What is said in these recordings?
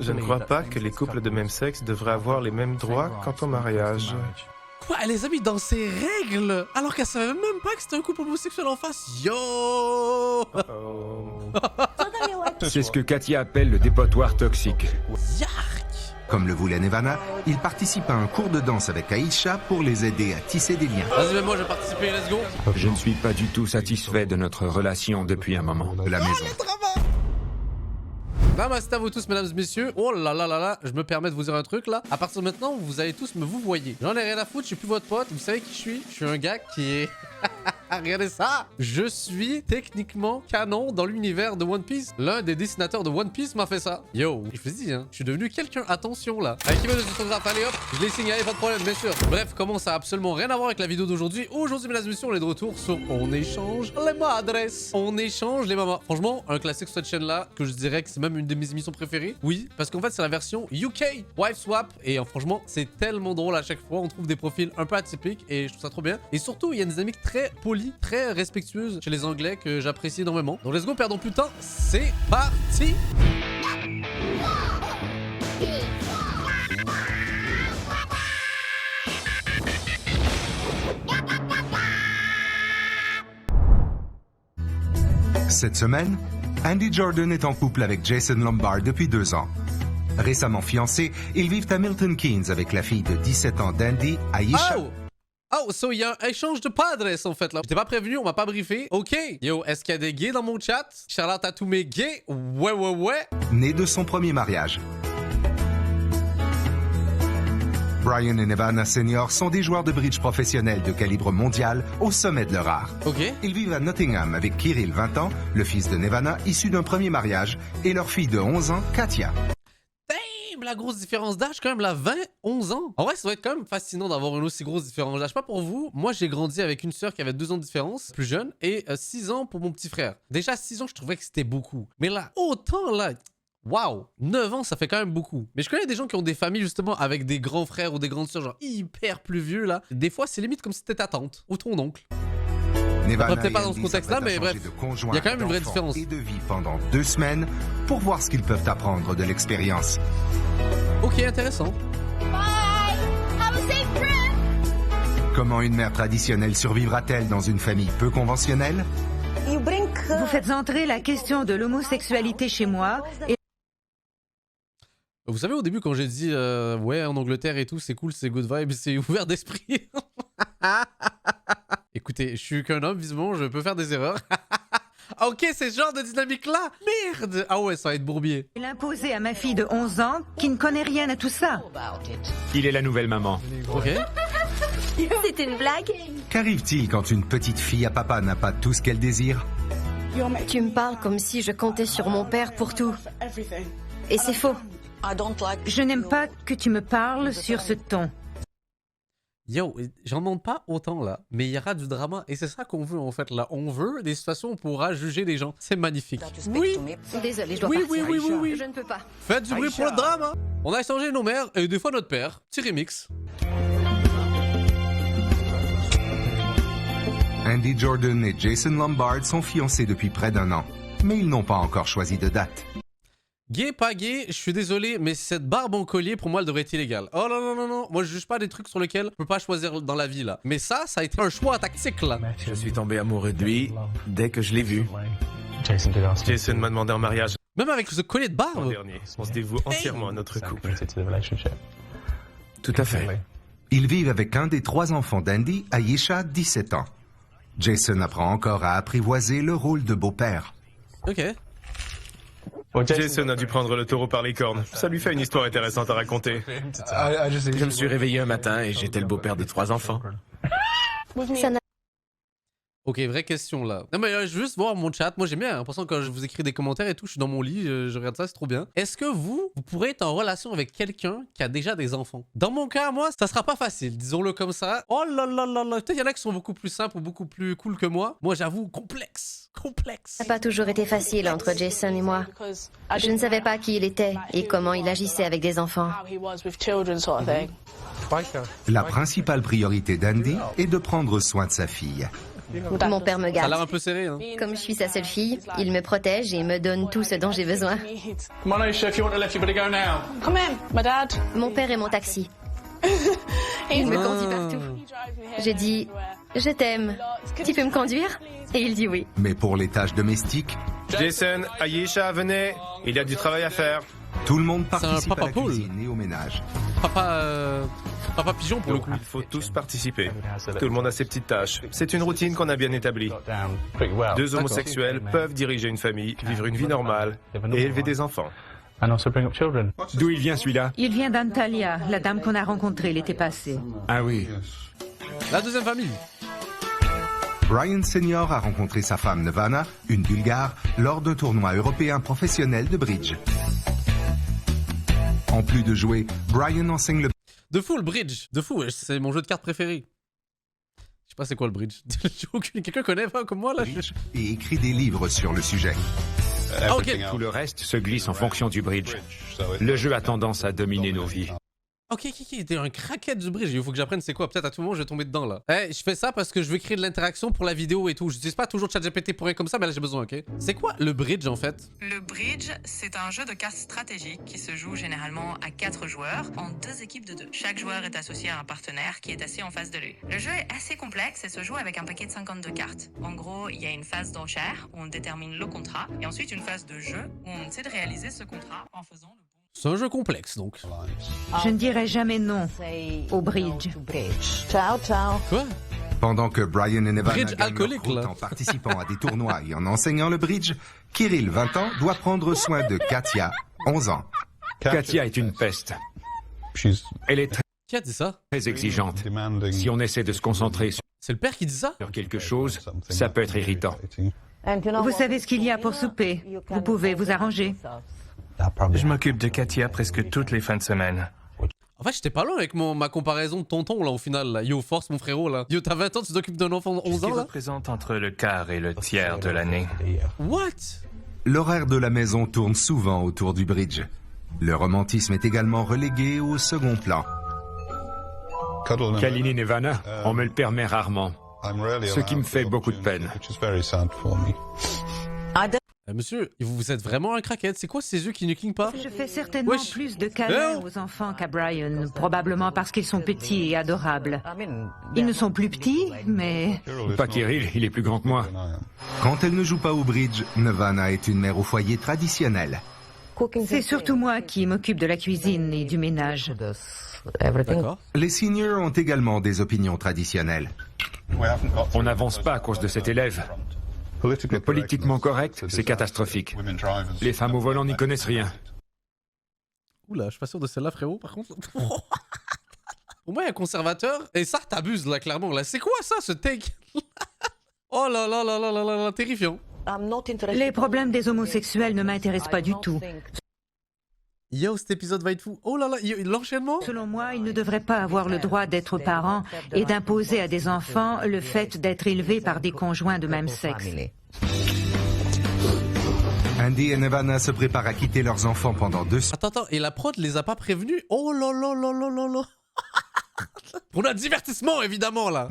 Je ne crois pas que les couples de même sexe devraient avoir les mêmes droits quant au mariage. Quoi, elle les a mis dans ses règles alors qu'elle savait même pas que c'était un couple homosexuel en face. Yo. Oh. C'est ce que Katia appelle le dépotoir toxique. Yark. Comme le voulait Nevana, il participe à un cours de danse avec Aisha pour les aider à tisser des liens. Vas-y, mais moi je vais participer, let's go. Je ne suis pas du tout satisfait de notre relation depuis un moment. De la maison. Namaste à vous tous, mesdames et messieurs. Oh là là là là, je me permets de vous dire un truc là. À partir de maintenant, vous allez tous me vous voyez. J'en ai rien à foutre, je suis plus votre pote. Vous savez qui je suis? Je suis un gars qui est... Regardez ça. Je suis techniquement canon dans l'univers de One Piece. L'un des dessinateurs de One Piece m'a fait ça. Yo, je vous dis, hein, je suis devenu quelqu'un. Attention là. Allez, qui veut des autographes? Allez hop, je les signe, allez, pas de problème, bien sûr. Bref, comment ça a absolument rien à voir avec la vidéo d'aujourd'hui. Aujourd'hui, mesdames et messieurs, on est de retour sur On échange les madres. On échange les mamas. Franchement, un classique sur cette chaîne là, que je dirais que c'est même une de mes émissions préférées. Oui, parce qu'en fait, c'est la version UK Wife Swap. Et franchement, c'est tellement drôle à chaque fois. On trouve des profils un peu atypiques et je trouve ça trop bien. Et surtout, il y a une dynamique très polie, très respectueuse chez les Anglais que j'apprécie énormément. Donc let's go, perdons plus de temps, c'est parti. Cette semaine, Andy Jordan est en couple avec Jason Lombard depuis 2 ans. Récemment fiancés, ils vivent à Milton Keynes avec la fille de 17 ans d'Andy, Aisha. Oh, so il y a un échange de padres en fait là. J'étais pas prévenu, on m'a pas briefé. Ok. Yo, est-ce qu'il y a des gays dans mon chat? Shout-out à tous mes gays. Ouais. Né de son premier mariage. Brian et Nevana Senior sont des joueurs de bridge professionnels de calibre mondial au sommet de leur art. Ok. Ils vivent à Nottingham avec Kirill, 20 ans, le fils de Nevana, issu d'un premier mariage, et leur fille de 11 ans, Katia. La grosse différence d'âge quand même, la 20-11 ans. En vrai, ça doit être quand même fascinant d'avoir une aussi grosse différence d'âge. Pas pour vous, moi j'ai grandi avec une sœur qui avait 2 ans de différence, plus jeune, et 6 ans pour mon petit frère. Déjà 6 ans, je trouvais que c'était beaucoup. Mais là, autant là... Waouh, 9 ans, ça fait quand même beaucoup. Mais je connais des gens qui ont des familles justement avec des grands frères ou des grandes sœurs genre hyper plus vieux là. Des fois, c'est limite comme si c'était ta tante ou ton oncle. Nevana peut-être pas dans ce contexte-là, mais bref, il y a quand même une vraie différence. Et de vie pendant 2 semaines pour voir ce qu'ils peuvent apprendre de l'expérience. Ok, intéressant. Bye! Have a safe trip! Comment une mère traditionnelle survivra-t-elle dans une famille peu conventionnelle? Vous faites entrer la question de l'homosexualité chez moi et... Vous savez, au début, quand j'ai dit ouais, en Angleterre et tout, c'est cool, c'est good vibe, c'est ouvert d'esprit. Écoutez, je suis qu'un homme, visiblement, je peux faire des erreurs. Ah, ok, c'est ce genre de dynamique-là. Merde. Ah ouais, ça va être bourbier. l'imposer à ma fille de 11 ans qui ne connaît rien à tout ça. Il est la nouvelle maman. Ok. C'était une blague? Qu'arrive-t-il quand une petite fille à papa n'a pas tout ce qu'elle désire? Tu me parles comme si je comptais sur mon père pour tout. Et c'est faux. Je n'aime pas que tu me parles sur ce ton. Yo, j'en demande pas autant là, mais il y aura du drama et c'est ça qu'on veut en fait là. On veut des situations où on pourra juger les gens. C'est magnifique. Oui. Désolée, je dois Oui, partir. oui. Je ne peux pas. Faites du bruit pour le drame. Hein. On a échangé nos mères et des fois notre père. Petit remix. Andy Jordan et Jason Lombard sont fiancés depuis près d'1 an, mais ils n'ont pas encore choisi de date. Gay, pas gay, je suis désolé, mais cette barbe en collier, pour moi, elle devrait être illégale. Oh non. Moi, je juge pas des trucs sur lesquels je peux pas choisir dans la vie, là. Mais ça a été un choix tactique, là. Je suis tombé amoureux de lui dès que je l'ai vu. Jason m'a demandé en mariage Même avec ce collier de l'an barbe. dernier. On se dévoue entièrement à notre couple. Tout à fait. Ils vivent avec un des 3 enfants d'Andy, Aisha, 17 ans. Jason apprend encore à apprivoiser le rôle de beau-père. Ok. Jason a dû prendre le taureau par les cornes. Ça lui fait une histoire intéressante à raconter. Je me suis réveillé un matin et j'étais le beau-père de 3 enfants. Ça n'a Ok, vraie question là. Non mais je veux juste voir mon chat. Moi j'aime bien, en passant quand je vous écris des commentaires et tout, je suis dans mon lit, je regarde ça, c'est trop bien. Est-ce que vous pourrez être en relation avec quelqu'un qui a déjà des enfants? Dans mon cas, moi, ça sera pas facile, disons-le comme ça. Oh là là là là, peut-être il y en a qui sont beaucoup plus simples ou beaucoup plus cool que moi. Moi j'avoue, complexe. n'a pas toujours été facile entre Jason et moi. Je ne savais pas qui il était et comment il agissait avec des enfants. La principale priorité d'Andy est de prendre soin de sa fille. Mon père me Ça a l'air garde. un peu serré, hein. Comme je suis sa seule fille, il me protège et me donne tout ce dont j'ai besoin. Come on, Aisha, if you want to let your buddy go now. Come in, my dad. Mon père est mon taxi. Il me conduit partout. Je dis « Je t'aime. Tu peux me conduire ?» Et il dit oui. Mais pour les tâches domestiques, Jason, Aisha, venez. Il y a du travail à faire. tout le monde participe papa à la poule. cuisine et au ménage. Papa pigeon pour le coup. Il faut tous participer. Tout le monde a ses petites tâches. C'est une routine qu'on a bien établie. Deux homosexuels peuvent diriger une famille, vivre une vie normale et élever des enfants. D'où il vient celui-là? Il vient d'Antalya, la dame qu'on a rencontrée l'été passé. Ah oui. La deuxième famille. Brian Senior a rencontré sa femme Nevana, une Bulgare, lors d'un tournoi européen professionnel de bridge. En plus de jouer, Brian enseigne le De fou le bridge. De fou, c'est mon jeu de cartes préféré. Je sais pas c'est quoi le bridge. Quelqu'un connaît pas comme moi là? bridge et écrit des livres sur le sujet. Ah ok. Tout le reste se glisse en fonction du bridge. Le jeu a tendance à dominer nos vies. Ok, t'es un craquette du bridge. Il faut que j'apprenne c'est quoi. Peut-être à tout moment je vais tomber dedans là. Eh, je fais ça parce que je veux créer de l'interaction pour la vidéo et tout. Je n'utilise pas toujours ChatGPT pour rien comme ça, mais là j'ai besoin, ok? C'est quoi le bridge en fait? Le bridge, c'est un jeu de cartes stratégiques qui se joue généralement à 4 joueurs en 2 équipes de 2. Chaque joueur est associé à un partenaire qui est assis en face de lui. Le jeu est assez complexe et se joue avec un paquet de 52 cartes. En gros, il y a une phase d'enchère où on détermine le contrat et ensuite une phase de jeu où on essaie de réaliser ce contrat en faisant le bon. C'est un jeu complexe donc. Je ne dirai jamais non au bridge. Quoi? Pendant que Brian et Nevana Bridge gagnent leur alcoolique, croûte là. en participant à des tournois et en enseignant le bridge, Kirill, 20 ans, doit prendre soin de Katia, 11 ans. Katia est une peste. Elle est Qui a dit ça? très exigeante. Si on essaie de se concentrer C'est le père qui dit ça? sur quelque chose, ça peut être irritant. Vous savez ce qu'il y a pour souper. Vous pouvez vous arranger. Je m'occupe de Katia presque toutes les fins de semaine. En fait, j'étais pas loin avec ma comparaison de tonton là au final. Là. Yo, force mon frérot là. Yo, t'as 20 ans, tu t'occupes d'un enfant de 11 ans Qui là? représente entre le quart et le tiers de l'année. What? L'horaire de la maison tourne souvent autour du bridge. Le romantisme est également relégué au second plan. Kalini Nevana, on me le permet rarement. Ce qui me fait beaucoup de peine. Monsieur, vous êtes vraiment un craquette. C'est quoi ces yeux qui ne clignent pas? Je fais certainement Wesh. plus de câlins Hein? aux enfants qu'à Brian, probablement parce qu'ils sont petits et adorables. Ils ne sont plus petits, mais Pas Kirill, il est plus grand que moi. Quand elle ne joue pas au bridge, Nevana est une mère au foyer traditionnelle. c'est surtout moi qui m'occupe de la cuisine et du ménage. D'accord. Les seniors ont également des opinions traditionnelles. On n'avance pas à cause de cet élève. Le politiquement correct, c'est catastrophique. Les femmes au volant n'y connaissent rien. Oula, je suis pas sûr de celle-là, frérot, par contre. Au moins, il y a un conservateur. Et ça, t'abuses, là, clairement. Là, c'est quoi ça, ce take? Oh là là là là là là là, terrifiant. Les problèmes des homosexuels ne m'intéressent pas du tout. Yo, cet épisode va être fou. Oh là là, l'enchaînement? Selon moi, ils ne devraient pas avoir le droit d'être parents et d'imposer à des enfants le fait d'être élevés par des conjoints de même sexe. Andy et Nevana se préparent à quitter leurs enfants pendant 2 semaines. Attends, et la prod les a pas prévenus? Oh là là là là là là. Pour notre divertissement, évidemment, là.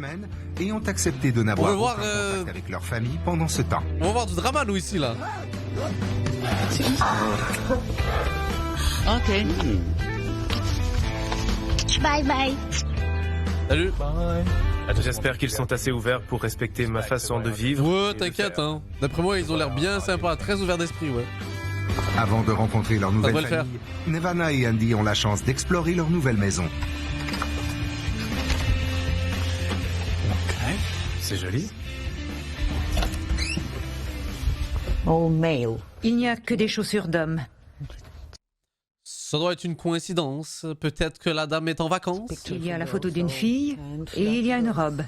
Et ont accepté de n'avoir On veut voir, aucun contact avec leur famille pendant ce temps. On va voir du drama, nous, ici, là. Ok. Bye bye. Salut. J'espère qu'ils sont assez ouverts pour respecter ma façon de vivre. Ouais, t'inquiète, hein. D'après moi, ils ont l'air bien sympas, très ouverts d'esprit, ouais. Avant de rencontrer leur nouvelle devrait le faire. famille, Nevana et Andy ont la chance d'explorer leur nouvelle maison. C'est joli. Il n'y a que des chaussures d'hommes. Ça doit être une coïncidence. Peut-être que la dame est en vacances. Il y a la photo d'une fille et il y a une robe.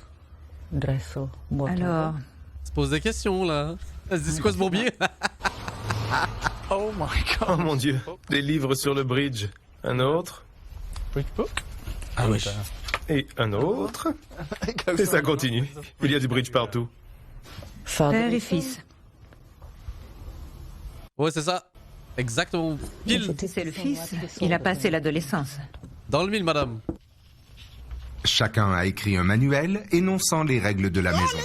Alors, Se pose des questions, là. Elle se dit, c'est quoi ce bourbier? Oh mon Dieu. Des livres sur le bridge. Un autre. Ah wesh. Et un autre. Et ça continue. Il y a du bridge partout. père et fils. Ouais, c'est ça. Exactement. Pile. C'est le fils. Il a passé l'adolescence. Dans le mille, madame. Chacun a écrit un manuel énonçant les règles de la maison.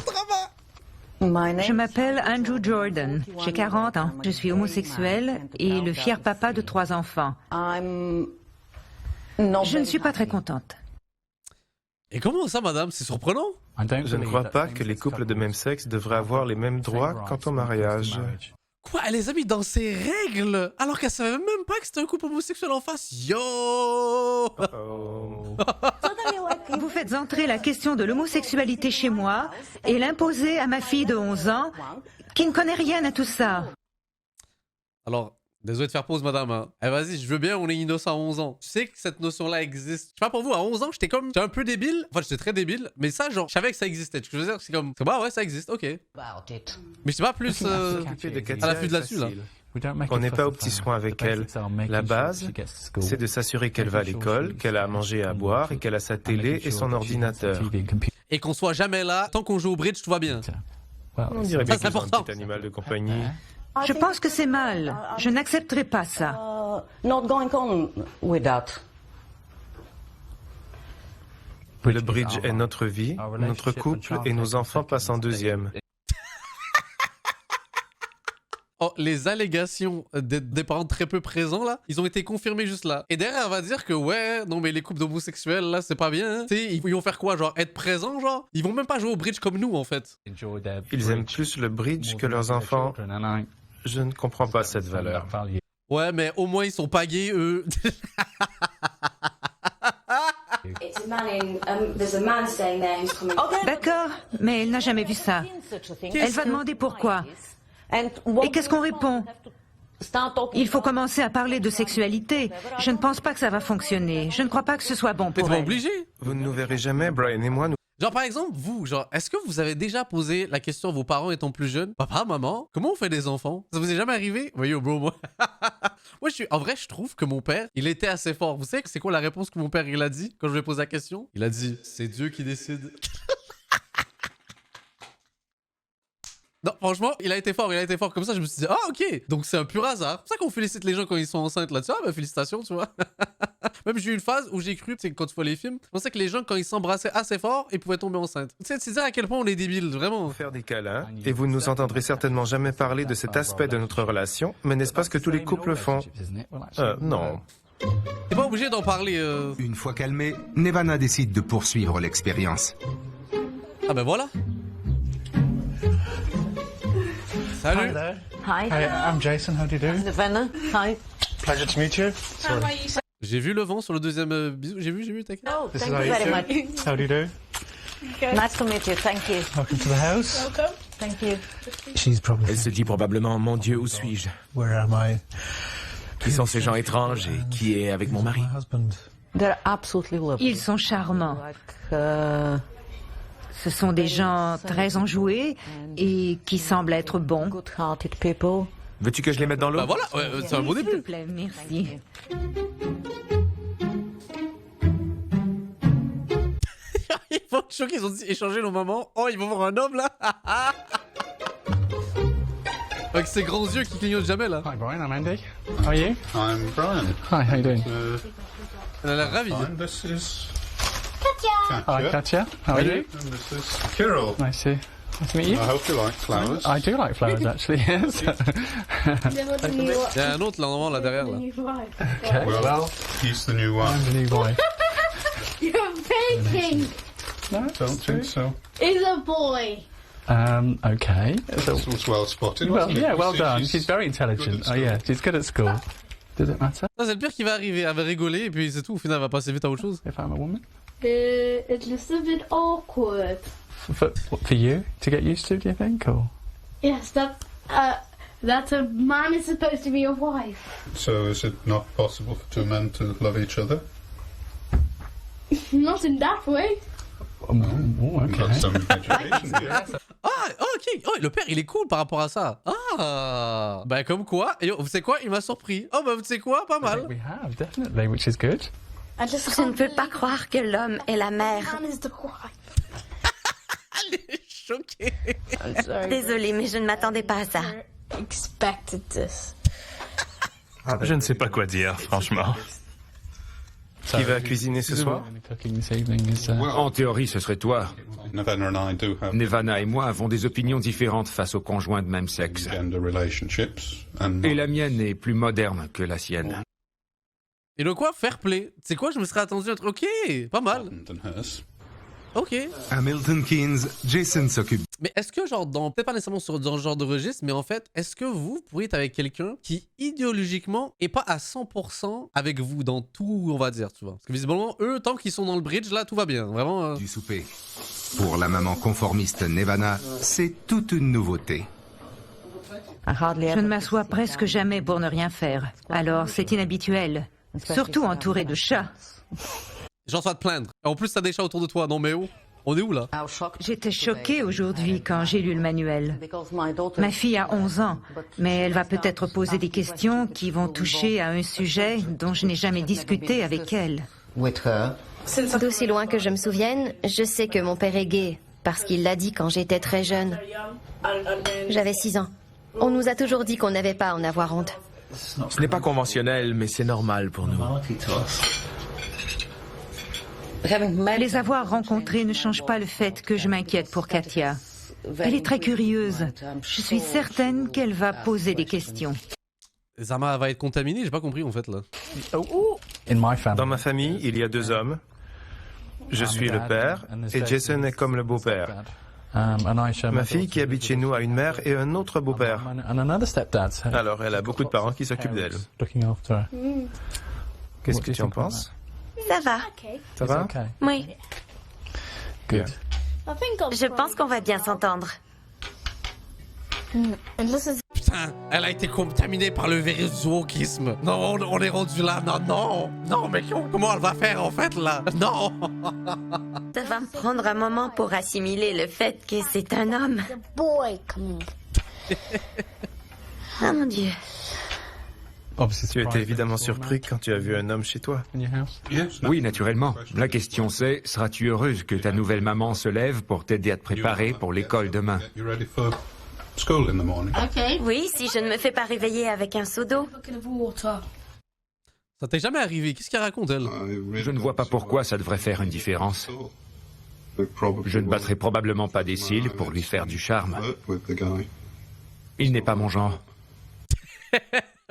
Je m'appelle Andrew Jordan, j'ai 40 ans, je suis homosexuel et le fier papa de 3 enfants. Je ne suis pas très contente. Et comment ça, madame? C'est surprenant. Je ne crois pas que les couples de même sexe devraient avoir les mêmes droits quant au mariage. Quoi? Elle les a mis dans ses règles alors qu'elle savait même pas que c'était un couple homosexuel en face. Yo! Vous faites entrer la question de l'homosexualité chez moi et l'imposer à ma fille de 11 ans qui ne connaît rien à tout ça. Alors, désolé de faire pause, madame. Hein. Eh, vas-y, je veux bien, on est innocent à 11 ans. Tu sais que cette notion-là existe. Je sais pas pour vous, à 11 ans, j'étais un peu débile. Enfin, j'étais très débile. Mais ça, genre, je savais que ça existait. Ce que je veux dire, c'est comme, bah ouais, ça existe, ok. Mais je sais pas plus à l'affût de là-dessus, là. On n'est pas aux petits soins avec elle. La base, c'est de s'assurer qu'elle va à l'école, qu'elle a à manger et à boire, et qu'elle a sa télé et son ordinateur. Et qu'on soit jamais là, tant qu'on joue au bridge, tout va bien. On dirait bien qu'ils ont un petit animal de compagnie. Je pense que c'est mal. Je n'accepterai pas ça. Le bridge est notre vie, notre couple et nos enfants passent en deuxième. Oh, les allégations des parents très peu présents, là, ils ont été confirmés juste là. Et derrière, elle va dire que, ouais, non, mais les couples d'homosexuels, là, c'est pas bien. Hein. Tu sais, ils vont faire quoi, genre, être présents, genre? Ils vont même pas jouer au bridge comme nous, en fait. Ils aiment plus le bridge que leurs enfants. Je ne comprends pas cette valeur. Ouais, mais au moins, ils sont pas gays, eux. D'accord, mais elle n'a jamais vu ça. Elle va demander pourquoi. Et qu'est-ce qu'on répond? Il faut commencer à parler de sexualité. Je ne pense pas que ça va fonctionner. Je ne crois pas que ce soit bon pour elle. Obligé. Vous ne nous verrez jamais, Brian et moi. Genre, par exemple, vous, genre, est-ce que vous avez déjà posé la question à vos parents étant plus jeunes? Papa, maman, comment on fait des enfants? Ça vous est jamais arrivé? Voyez, bro, moi. En vrai, je trouve que mon père, il était assez fort. Vous savez que c'est quoi la réponse que mon père, il a dit quand je lui ai posé la question? Il a dit, c'est Dieu qui décide. Non, franchement, il a été fort. Comme ça, je me suis dit, ah, ok. Donc, c'est un pur hasard. C'est pour ça qu'on félicite les gens quand ils sont enceintes là-dessus. Ah, bah, félicitations, tu vois. Même j'ai eu une phase où j'ai cru, tu sais, quand tu vois les films, je pensais que les gens, quand ils s'embrassaient assez fort, ils pouvaient tomber enceintes. Tu sais, c'est dire à quel point on est débiles, vraiment. Faire des câlins, et vous ne nous entendrez certainement jamais parler de cet aspect de notre relation, mais n'est-ce pas ce que tous les couples font? Non. T'es pas obligé d'en parler. Une fois calmée, Nevana décide de poursuivre l'expérience. Ah ben voilà. Salut. Hi. Hi, I'm Jason. How do you do? Nevana. Hi. Pleasure to meet you. J'ai vu le vent sur le deuxième bisou. J'ai vu, t'inquiète. Oh, thank you very much. How do you do? Nice to meet you. Thank you. Welcome to the house. Welcome. Thank you. Elle se dit probablement, mon Dieu, où suis-je? Where am I? Qui sont ces gens étranges et qui est avec mon mari? They're absolutely lovely. Ils sont charmants. Ce sont des gens très enjoués et qui semblent être bons. Good-hearted people. Veux-tu que je les mette dans l'eau? Bah voilà, c'est un beau début. S'il te plaît, merci. Ils vont choquer, ils ont dit échanger nos mamans. Oh, ils vont voir un homme là. Avec ses grands yeux qui clignotent jamais là. Hi Brian, I'm Andy. How are you? I'm Brian. Hi, how you doing? Elle a l'air ravie. This is Hi, Katya. How are you? And this is Kirill. Nice to meet you. I hope you like flowers. I do like flowers, actually. Yes. Il y a un autre là, normalement là derrière là. Okay. Well, he's the new one. I'm the new boy. You're faking. No, Don't think so. It's a boy. Okay. This was well spotted. Well, wasn't it? yeah, well See, done. She's very intelligent. Oh, yeah, she's good at school. Does it matter Ça, c'est le pire qui va arriver. Elle va rigoler et puis c'est tout. Au final, elle va passer vite à autre chose. if I'm a woman? It's just a bit awkward. For you to get used to, do you think, or? Yes, that a man is supposed to be a wife. So is it not possible for two men to love each other? Not in that way. Oh, okay. Got some education here. Ah, ok. Oh, le père, il est cool par rapport à ça. Ah. Bah, comme quoi. Et vous savez quoi? Il m'a surpris. Oh, bah, vous savez quoi? Pas mal. We have, definitely, which is good. Je ne peux pas croire que l'homme est la mère. Elle est choquée. Désolée, mais je ne m'attendais pas à ça. Expected this. Je ne sais pas quoi dire, franchement. Qui va cuisiner ce soir? En théorie, ce serait toi. Nevana et moi avons des opinions différentes face aux conjoints de même sexe. Et la mienne est plus moderne que la sienne. Et le quoi? Fair play. Tu sais quoi? Je me serais attendu à un truc. Ok, pas mal. Ok. À Milton Keynes, Jason s'occupe. Mais est-ce que, genre, peut-être pas nécessairement dans ce genre de registre, mais en fait, est-ce que vous pourriez être avec quelqu'un qui, idéologiquement, est pas à 100% avec vous dans tout, on va dire, tu vois? Parce que visiblement, eux, tant qu'ils sont dans le bridge, là, tout va bien. Vraiment. Du souper. Pour la maman conformiste Nevana, c'est toute une nouveauté. Je ne m'assois presque jamais pour ne rien faire. Alors, c'est inhabituel. Surtout entouré de chats. Genre, ça va te plaindre. En plus, t'as des chats autour de toi. Non, mais oh, on est où, là? J'étais choquée aujourd'hui quand j'ai lu le manuel. Ma fille a 11 ans, mais elle va peut-être poser des questions qui vont toucher à un sujet dont je n'ai jamais discuté avec elle. D'aussi loin que je me souvienne, je sais que mon père est gay, parce qu'il l'a dit quand j'étais très jeune. J'avais 6 ans. On nous a toujours dit qu'on n'avait pas à en avoir honte. Ce n'est pas conventionnel, mais c'est normal pour nous. Les avoir rencontrés ne change pas le fait que je m'inquiète pour Katia. Elle est très curieuse. Je suis certaine qu'elle va poser des questions. Zama va être contaminée? J'ai pas compris en fait là. Dans ma famille, il y a 2 hommes. Je suis le père et Jason est comme le beau-père. Ma fille qui habite chez nous a une mère et un autre beau-père. Alors elle a beaucoup de parents qui s'occupent d'elle. Qu'est-ce que tu en penses? Ça va. Ça va? Oui. Je pense qu'on va bien s'entendre. Putain, elle a été contaminée par le virus du wokisme. Non, on est rendu là. Non, mais comment elle va faire en fait là? Non. Ça va me prendre un moment pour assimiler le fait que c'est un homme. Oh mon Dieu. Tu étais évidemment surpris quand tu as vu un homme chez toi. Oui, naturellement. La question c'est, seras-tu heureuse que ta nouvelle maman se lève pour t'aider à te préparer pour l'école demain? Oui, si je ne me fais pas réveiller avec un seau d'eau. Ça t'est jamais arrivé? Qu'est-ce qu'elle raconte elle? Je ne vois pas pourquoi ça devrait faire une différence. Je ne battrai probablement pas des cils pour lui faire du charme. Il n'est pas mon genre.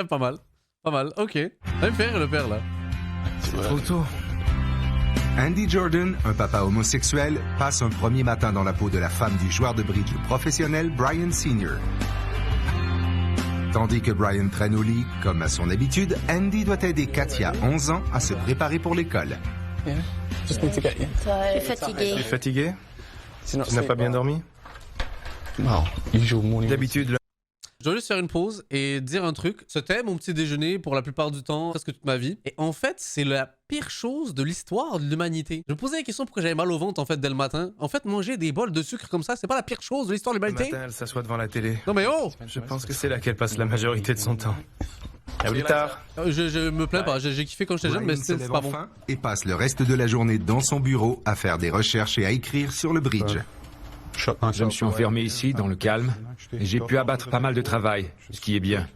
Pas mal. Pas mal, ok. Ça me fait rire le père là. C'est trop tôt. Andy Jordan, un papa homosexuel, passe un premier matin dans la peau de la femme du joueur de bridge professionnel Brian Sr. Tandis que Brian traîne au lit, comme à son habitude, Andy doit aider Katia, 11 ans, à se préparer pour l'école. Je suis fatiguée. Tu es fatigué? Tu n'as pas bien dormi? D'habitude, Je vais juste faire une pause et dire un truc. C'était mon petit déjeuner pour la plupart du temps, presque toute ma vie. Et en fait, c'est la pire chose de l'histoire de l'humanité. Je me posais la question pourquoi j'avais mal au ventre en fait dès le matin. En fait, manger des bols de sucre comme ça, c'est pas la pire chose de l'histoire de l'humanité. le matin, elle s'assoit devant la télé. Non mais oh! Je pense que c'est là qu'elle passe la majorité de son temps. À plus tard. Je me plains pas, j'ai kiffé quand j'étais jeune, mais c'est pas bon. Et passe le reste de la journée dans son bureau à faire des recherches et à écrire sur le bridge. Je me suis enfermé ici, dans le calme, et j'ai pu abattre pas mal de travail, ce qui est bien.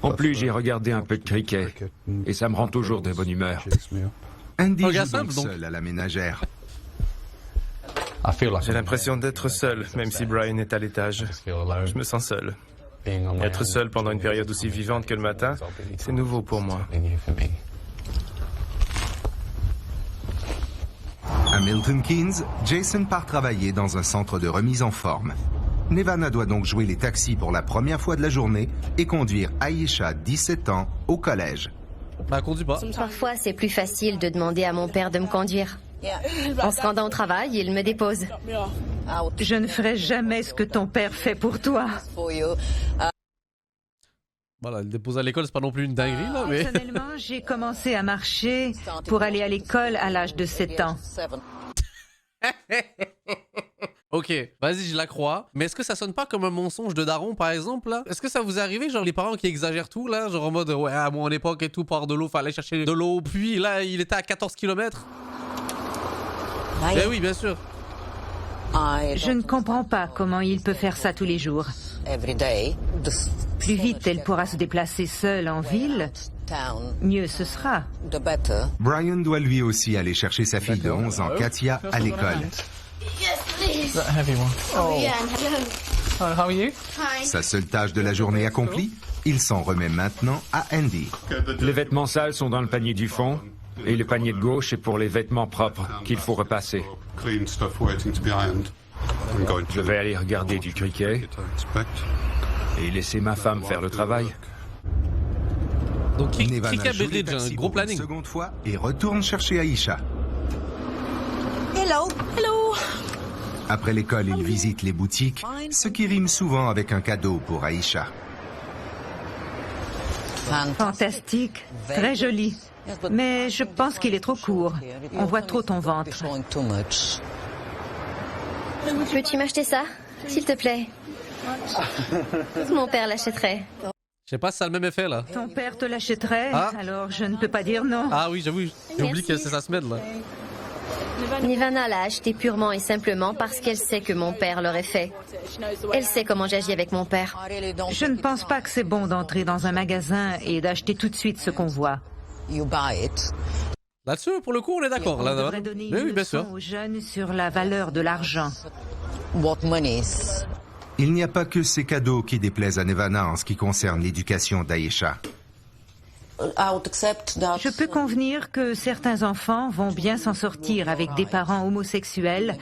En plus, j'ai regardé un peu de cricket, et ça me rend toujours de bonne humeur. Andy joue donc seul à la ménagère. J'ai l'impression d'être seul, même si Brian est à l'étage. Je me sens seul. Être seul pendant une période aussi vivante que le matin, c'est nouveau pour moi. À Milton Keynes, Jason part travailler dans un centre de remise en forme. Nevana doit donc jouer les taxis pour la première fois de la journée et conduire Aisha, 17 ans, au collège. Bah, conduis pas. Parfois, c'est plus facile de demander à mon père de me conduire. En se rendant au travail, il me dépose. Je ne ferai jamais ce que ton père fait pour toi. Voilà, le déposer à l'école, c'est pas non plus une dinguerie, là, mais... Personnellement, j'ai commencé à marcher pour aller à l'école à l'âge de 7 ans. Ok, vas-y, je la crois. Mais est-ce que ça sonne pas comme un mensonge de daron, par exemple, là? Est-ce que ça vous est arrivé, genre, les parents qui exagèrent tout, là? Genre en mode, ouais, à mon époque et tout, pour avoir de l'eau, fallait chercher de l'eau. Puis, là, il était à 14 km. Eh oui, bien sûr. Je ne comprends pas comment il peut faire ça tous les jours. Plus vite elle pourra se déplacer seule en ville, mieux ce sera. Brian doit lui aussi aller chercher sa fille de 11 ans, Katia, à l'école. Sa seule tâche de la journée accomplie, il s'en remet maintenant à Andy. Les vêtements sales sont dans le panier du fond, et le panier de gauche est pour les vêtements propres qu'il faut repasser. Je vais aller regarder du cricket et laisser ma femme faire le travail. Donc Nevana cricket joue les Bridge, un taxis gros pour une planning. seconde fois et retourne chercher Aïcha. Hello. Hello. Après l'école, il visite les boutiques, ce qui rime souvent avec un cadeau pour Aïcha. Fantastique, très joli. Mais je pense qu'il est trop court. On voit trop ton ventre. Peux-tu m'acheter ça, s'il te plaît? Mon père l'achèterait. Je sais pas si ça a le même effet là. Ton père te l'achèterait, Ah. alors je ne peux pas dire non. Ah oui, j'avoue, j'ai oublié que c'est sa semaine là. Nirvana l'a acheté purement et simplement parce qu'elle sait que mon père l'aurait fait. Elle sait comment j'agis avec mon père. Je ne pense pas que c'est bon d'entrer dans un magasin et d'acheter tout de suite ce qu'on voit. Là-dessus, pour le coup, on est d'accord. On Là, devrait donner mais une oui, bien leçon sûr. aux jeunes sur la valeur de l'argent. Il n'y a pas que ces cadeaux qui déplaisent à Nevana en ce qui concerne l'éducation d'Aïcha. Je peux convenir que certains enfants vont bien s'en sortir avec des parents homosexuels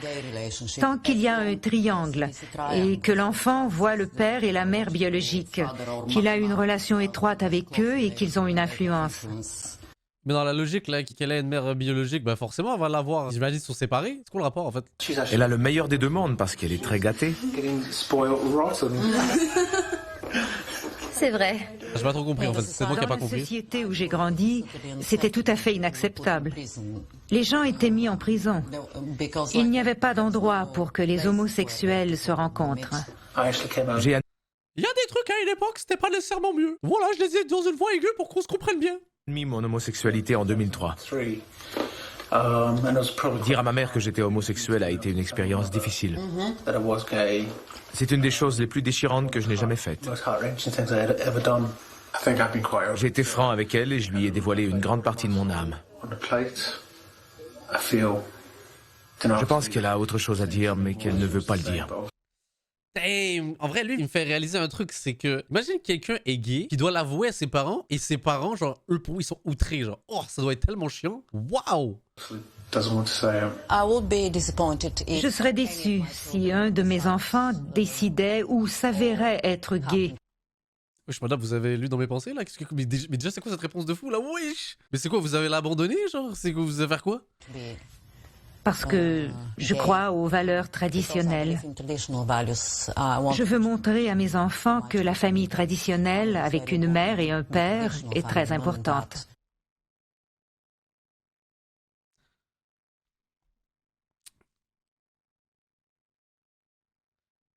tant qu'il y a un triangle et que l'enfant voit le père et la mère biologique, qu'il a une relation étroite avec eux et qu'ils ont une influence. Mais dans la logique, là, qu'elle ait une mère biologique, bah forcément, elle va l'avoir. J'imagine, ils sont séparés. C'est quoi le rapport, en fait? Elle a le meilleur des deux mondes parce qu'elle est très gâtée. C'est vrai. J'ai pas trop compris, en fait. C'est moi qui n'ai pas Dans la compris. société où j'ai grandi, c'était tout à fait inacceptable. Les gens étaient mis en prison. Il n'y avait pas d'endroit pour que les homosexuels se rencontrent. J'ai Il y a des trucs à une époque, c'était pas nécessairement mieux. Voilà, je les ai dans une voix aiguë pour qu'on se comprenne bien. admis mon homosexualité en 2003. Dire à ma mère que j'étais homosexuel a été une expérience difficile. C'est une des choses les plus déchirantes que je n'ai jamais faites. J'ai été franc avec elle et je lui ai dévoilé une grande partie de mon âme. Je pense qu'elle a autre chose à dire, mais qu'elle ne veut pas le dire. Damn. En vrai, lui, il me fait réaliser un truc, c'est que, imagine quelqu'un est gay, qui doit l'avouer à ses parents, et ses parents, genre, eux, pour eux, ils sont outrés, genre, oh, ça doit être tellement chiant. Waouh! Je serais déçu si un de mes enfants décidait ou s'avérait être gay. Wesh, madame, vous avez lu dans mes pensées, là? Mais déjà, c'est quoi cette réponse de fou, là? Wesh! Mais c'est quoi, vous avez l'abandonné, genre? C'est que vous allez faire quoi? Parce que je crois aux valeurs traditionnelles. Je veux montrer à mes enfants que la famille traditionnelle, avec une mère et un père, est très importante.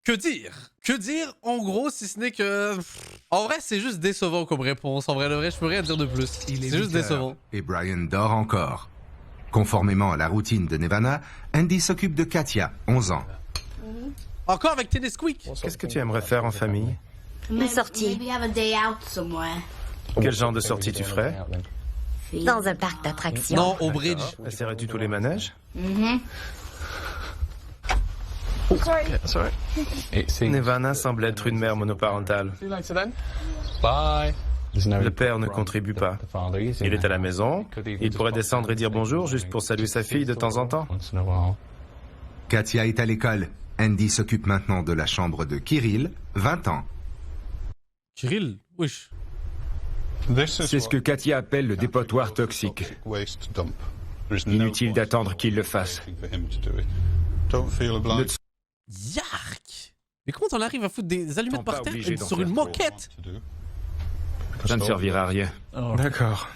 Que dire? Que dire, en gros, si ce n'est que... En vrai, c'est juste décevant comme réponse. En vrai, le vrai, je peux rien dire de plus. C'est juste décevant. Et Brian dort encore. Conformément à la routine de Nevana, Andy s'occupe de Katia, 11 ans. Encore avec Tennis Quick. Qu'est-ce que tu aimerais faire en famille? Une sortie. Quel genre de sortie tu ferais? Dans un parc d'attractions. Non, au bridge. Essaierais-tu tous les manèges? Nevana semble être une mère monoparentale. Le père ne contribue pas. Il est à la maison. Il pourrait descendre et dire bonjour juste pour saluer sa fille de temps en temps. Katia est à l'école. Andy s'occupe maintenant de la chambre de Kirill, 20 ans. Kirill? Wesh. C'est ce que Katia appelle le dépotoir toxique. Inutile d'attendre qu'il le fasse. Yark! Mais comment on arrive à foutre des allumettes par terre sur une moquette? Ça ne servira à rien. D'accord.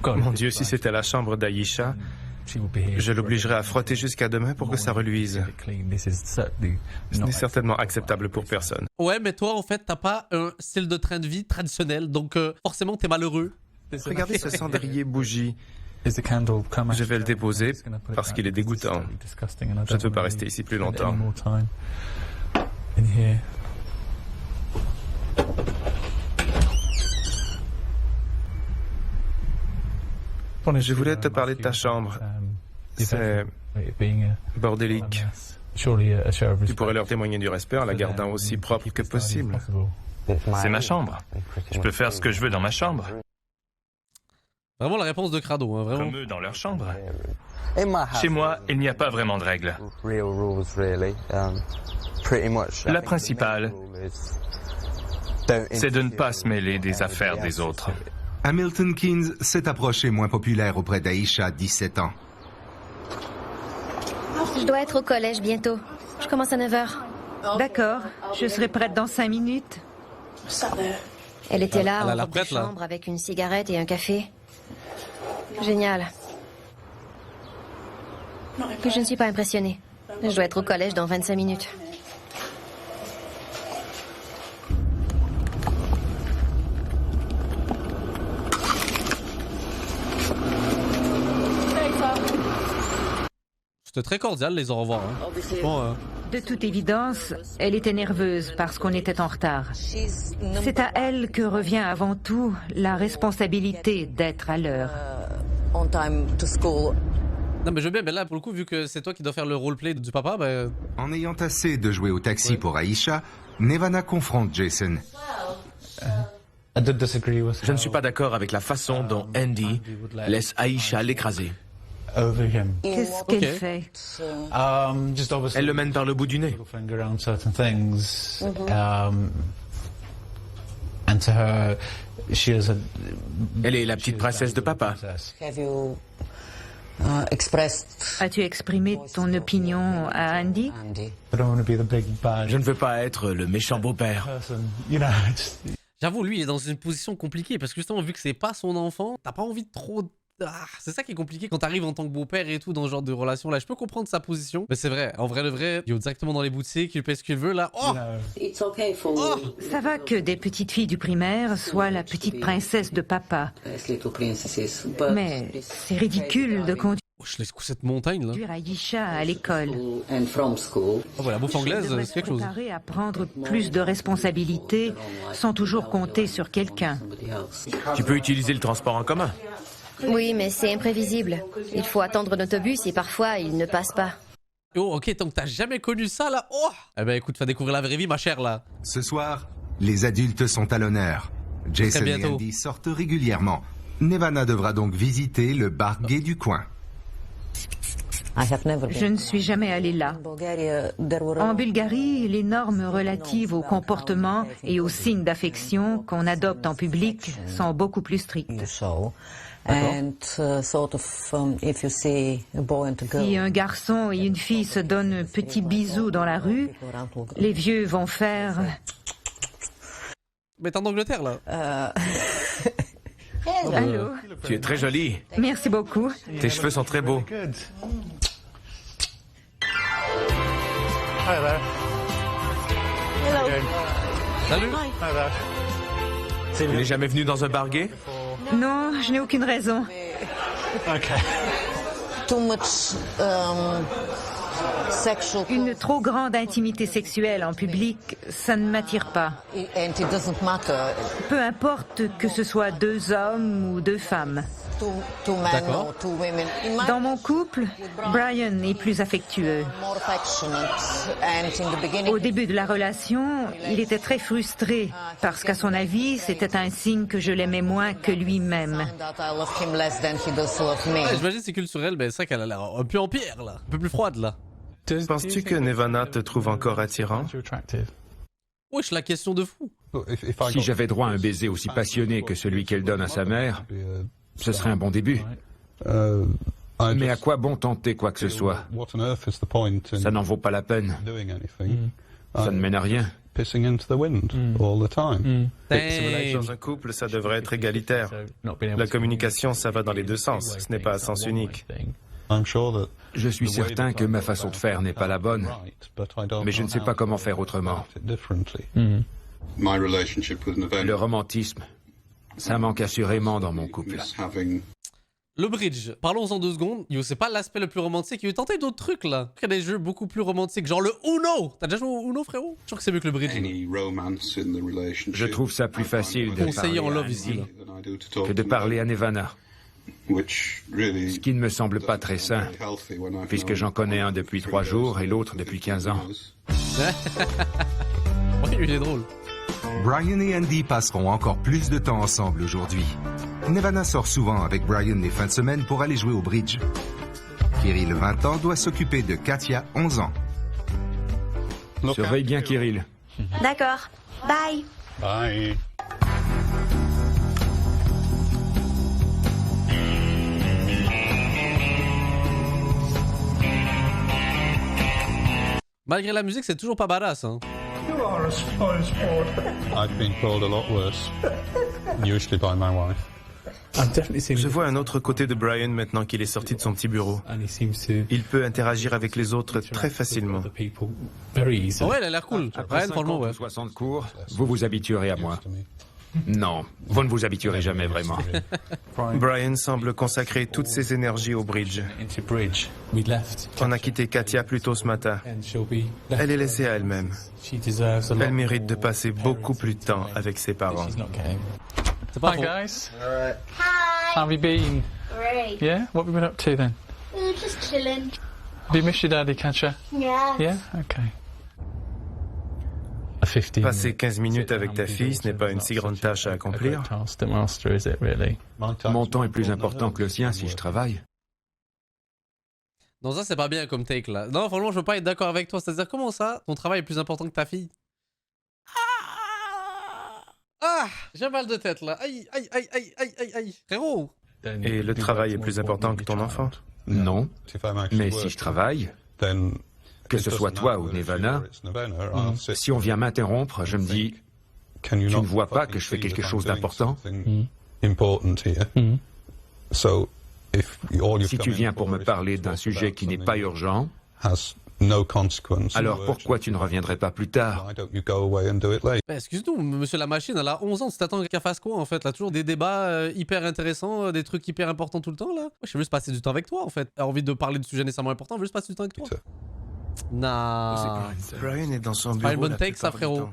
Mon Dieu, si c'était la chambre d'Aïcha, je l'obligerais à frotter jusqu'à demain pour que ça reluise. Ce n'est certainement acceptable pour personne. Ouais, mais toi, en fait, t'as pas un style de train de vie traditionnel, donc forcément, t'es malheureux. Regardez ce cendrier bougie. Je vais le déposer parce qu'il est dégoûtant. Je ne veux pas rester ici plus longtemps. Je voulais te parler de ta chambre. C'est bordélique. Tu pourrais leur témoigner du respect en la gardant aussi propre que possible. C'est ma chambre. Je peux faire ce que je veux dans ma chambre. Vraiment la réponse de Crado, hein, vraiment. Comme eux dans leur chambre. Chez moi, il n'y a pas vraiment de règles. La principale, c'est de ne pas se mêler des affaires des autres. Hamilton Keynes s'est approché moins populaire auprès d'Aïcha, 17 ans. Je dois être au collège bientôt. Je commence à 9h. D'accord, je serai prête dans 5 minutes. Elle était là, Elle a en l'air robe de prête, là. chambre, avec une cigarette et un café. Génial. Je ne suis pas impressionnée. Je dois être au collège dans 25 minutes. C'était très cordial les au revoir. Hein. Bon, De toute évidence, elle était nerveuse parce qu'on était en retard. C'est à elle que revient avant tout la responsabilité d'être à l'heure. non mais je veux bien, mais là pour le coup, vu que c'est toi qui dois faire le roleplay du papa, ben... En ayant assez de jouer au taxi pour Aïcha, Nevana confronte Jason. Je ne suis pas d'accord avec la façon dont Andy laisse Aïcha l'écraser. Qu'est-ce qu'elle fait? Elle le mène par le bout du nez. Elle est la petite princesse de papa. As-tu exprimé ton opinion à Andy? Je ne veux pas être le méchant beau-père. J'avoue, lui, il est dans une position compliquée parce que justement, vu que c'est pas son enfant, t'as pas envie de trop... Ah, c'est ça qui est compliqué quand t'arrives en tant que beau-père et tout dans ce genre de relation là. Je peux comprendre sa position, mais c'est vrai, en vrai, le vrai, il va directement dans les boutiques, il paye ce qu'il veut là. Oh, Ça va que des petites filles du primaire soient la petite princesse de papa. Mais c'est ridicule de conduire oh, je laisse cette montagne là. Aïcha à l'école. Oh, voilà, bouffe anglaise, c'est quelque chose. Préparer à prendre plus de responsabilités sans toujours compter sur quelqu'un. Tu peux utiliser le transport en commun. Oui, mais c'est imprévisible. Il faut attendre l'autobus et parfois, il ne passe pas. Oh, ok, donc t'as jamais connu ça là. Oh, eh ben écoute, fais découvrir la vraie vie, ma chère là. Ce soir, les adultes sont à l'honneur. Jason et Andy sortent régulièrement. Nevana devra donc visiter le bar gay du coin. Je ne suis jamais allée là. En Bulgarie, les normes relatives au comportement et aux signes d'affection qu'on adopte en public sont beaucoup plus strictes. Si un garçon et une fille se donnent un petit bisou dans la rue, les vieux vont faire... Mais t'es en Angleterre là. Allô? Tu es très jolie. Merci beaucoup. Tes cheveux sont très beaux. Salut. Tu n'es jamais venu dans un bar gay? Non, je n'ai aucune raison. Une trop grande intimité sexuelle en public, ça ne m'attire pas. Peu importe que ce soit 2 hommes ou 2 femmes. D'accord. Dans mon couple, Brian est plus affectueux. Au début de la relation, il était très frustré parce qu'à son avis, c'était un signe que je l'aimais moins que lui-même. J'imagine c'est culturel, mais c'est vrai qu'elle a l'air un peu en pierre là, un peu plus froide là. Penses-tu que Nevana te trouve encore attirant? Wesh, la question de fou. Si j'avais droit à un baiser aussi passionné que celui qu'elle donne à sa mère, ce serait un bon début. Mais à quoi bon tenter quoi que ce soit? Ça n'en vaut pas la peine. Ça ne mène à rien. Dans un couple, ça devrait être égalitaire. La communication, ça va dans les 2 sens. Ce n'est pas à sens unique. Je suis certain que ma façon de faire n'est pas la bonne, mais je ne sais pas comment faire autrement. Le romantisme, ça manque assurément dans mon couple. Le bridge, parlons-en 2 secondes. Yo, c'est pas l'aspect le plus romantique. Il veut tenter d'autres trucs là. Il y a des jeux beaucoup plus romantiques, genre le Uno. T'as déjà joué au Uno, frérot? Je trouve que c'est mieux que le bridge. Je trouve ça plus facile de conseiller en love ici, là, que de parler à Nevana. Ce qui ne me semble pas très sain, puisque j'en connais un depuis 3 jours et l'autre depuis 15 ans. Oui, il est drôle. Brian et Andy passeront encore plus de temps ensemble aujourd'hui. Nevana sort souvent avec Brian les fins de semaine pour aller jouer au bridge. Kirill, 20 ans, doit s'occuper de Katia, 11 ans. Surveille bien Kirill. D'accord. Bye. Bye. Malgré la musique, c'est toujours pas badass, hein. You are a spoil sport. I've been called a lot worse. Usually by my wife. Je vois un autre côté de Brian maintenant qu'il est sorti de son petit bureau. Il peut interagir avec les autres très facilement. Ouais, il a l'air cool. Après 50 ou 60 cours, vous vous habituerez à moi. Non, vous ne vous habituerez jamais vraiment. Brian semble consacrer toutes ses énergies au bridge. On a quitté Katia plus tôt ce matin. Elle est laissée à elle-même. Elle mérite de passer beaucoup plus de temps avec ses parents. Hi guys. Hi. How have you been? Great. Yeah? What have you been up to then? Just chilling. Have you missed your daddy, Katja? Yeah. Yeah? Okay. Passer 15 minutes avec ta fille, ce n'est pas une si grande tâche à accomplir. Mon temps est plus important que le sien si je travaille. Non, ça c'est pas bien comme take là. Non, franchement, je veux pas être d'accord avec toi. C'est-à-dire, comment ça, ton travail est plus important que ta fille? Ah, j'ai mal de tête là. Aïe, aïe, aïe, aïe, aïe, aïe, aïe. Frérot. Et le travail est plus important que ton enfant? Non. Mais si je travaille, que ce soit toi ou Nevana, si on vient m'interrompre, je me dis, tu ne vois pas que je fais quelque chose d'important? Si tu viens pour me parler d'un sujet qui n'est pas urgent, alors pourquoi tu ne reviendrais pas plus tard? Excuse-nous, monsieur la machine, elle a 11 ans, tu t'attends qu'elle fasse quoi en fait? Là, toujours des débats hyper intéressants, des trucs hyper importants tout le temps là? Je veux juste passer du temps avec toi en fait. J'ai envie de parler de sujets nécessairement importants, je veux juste passer du temps avec toi. Non. Brian est dans son bureau. Pas une bonne take ça, frérot.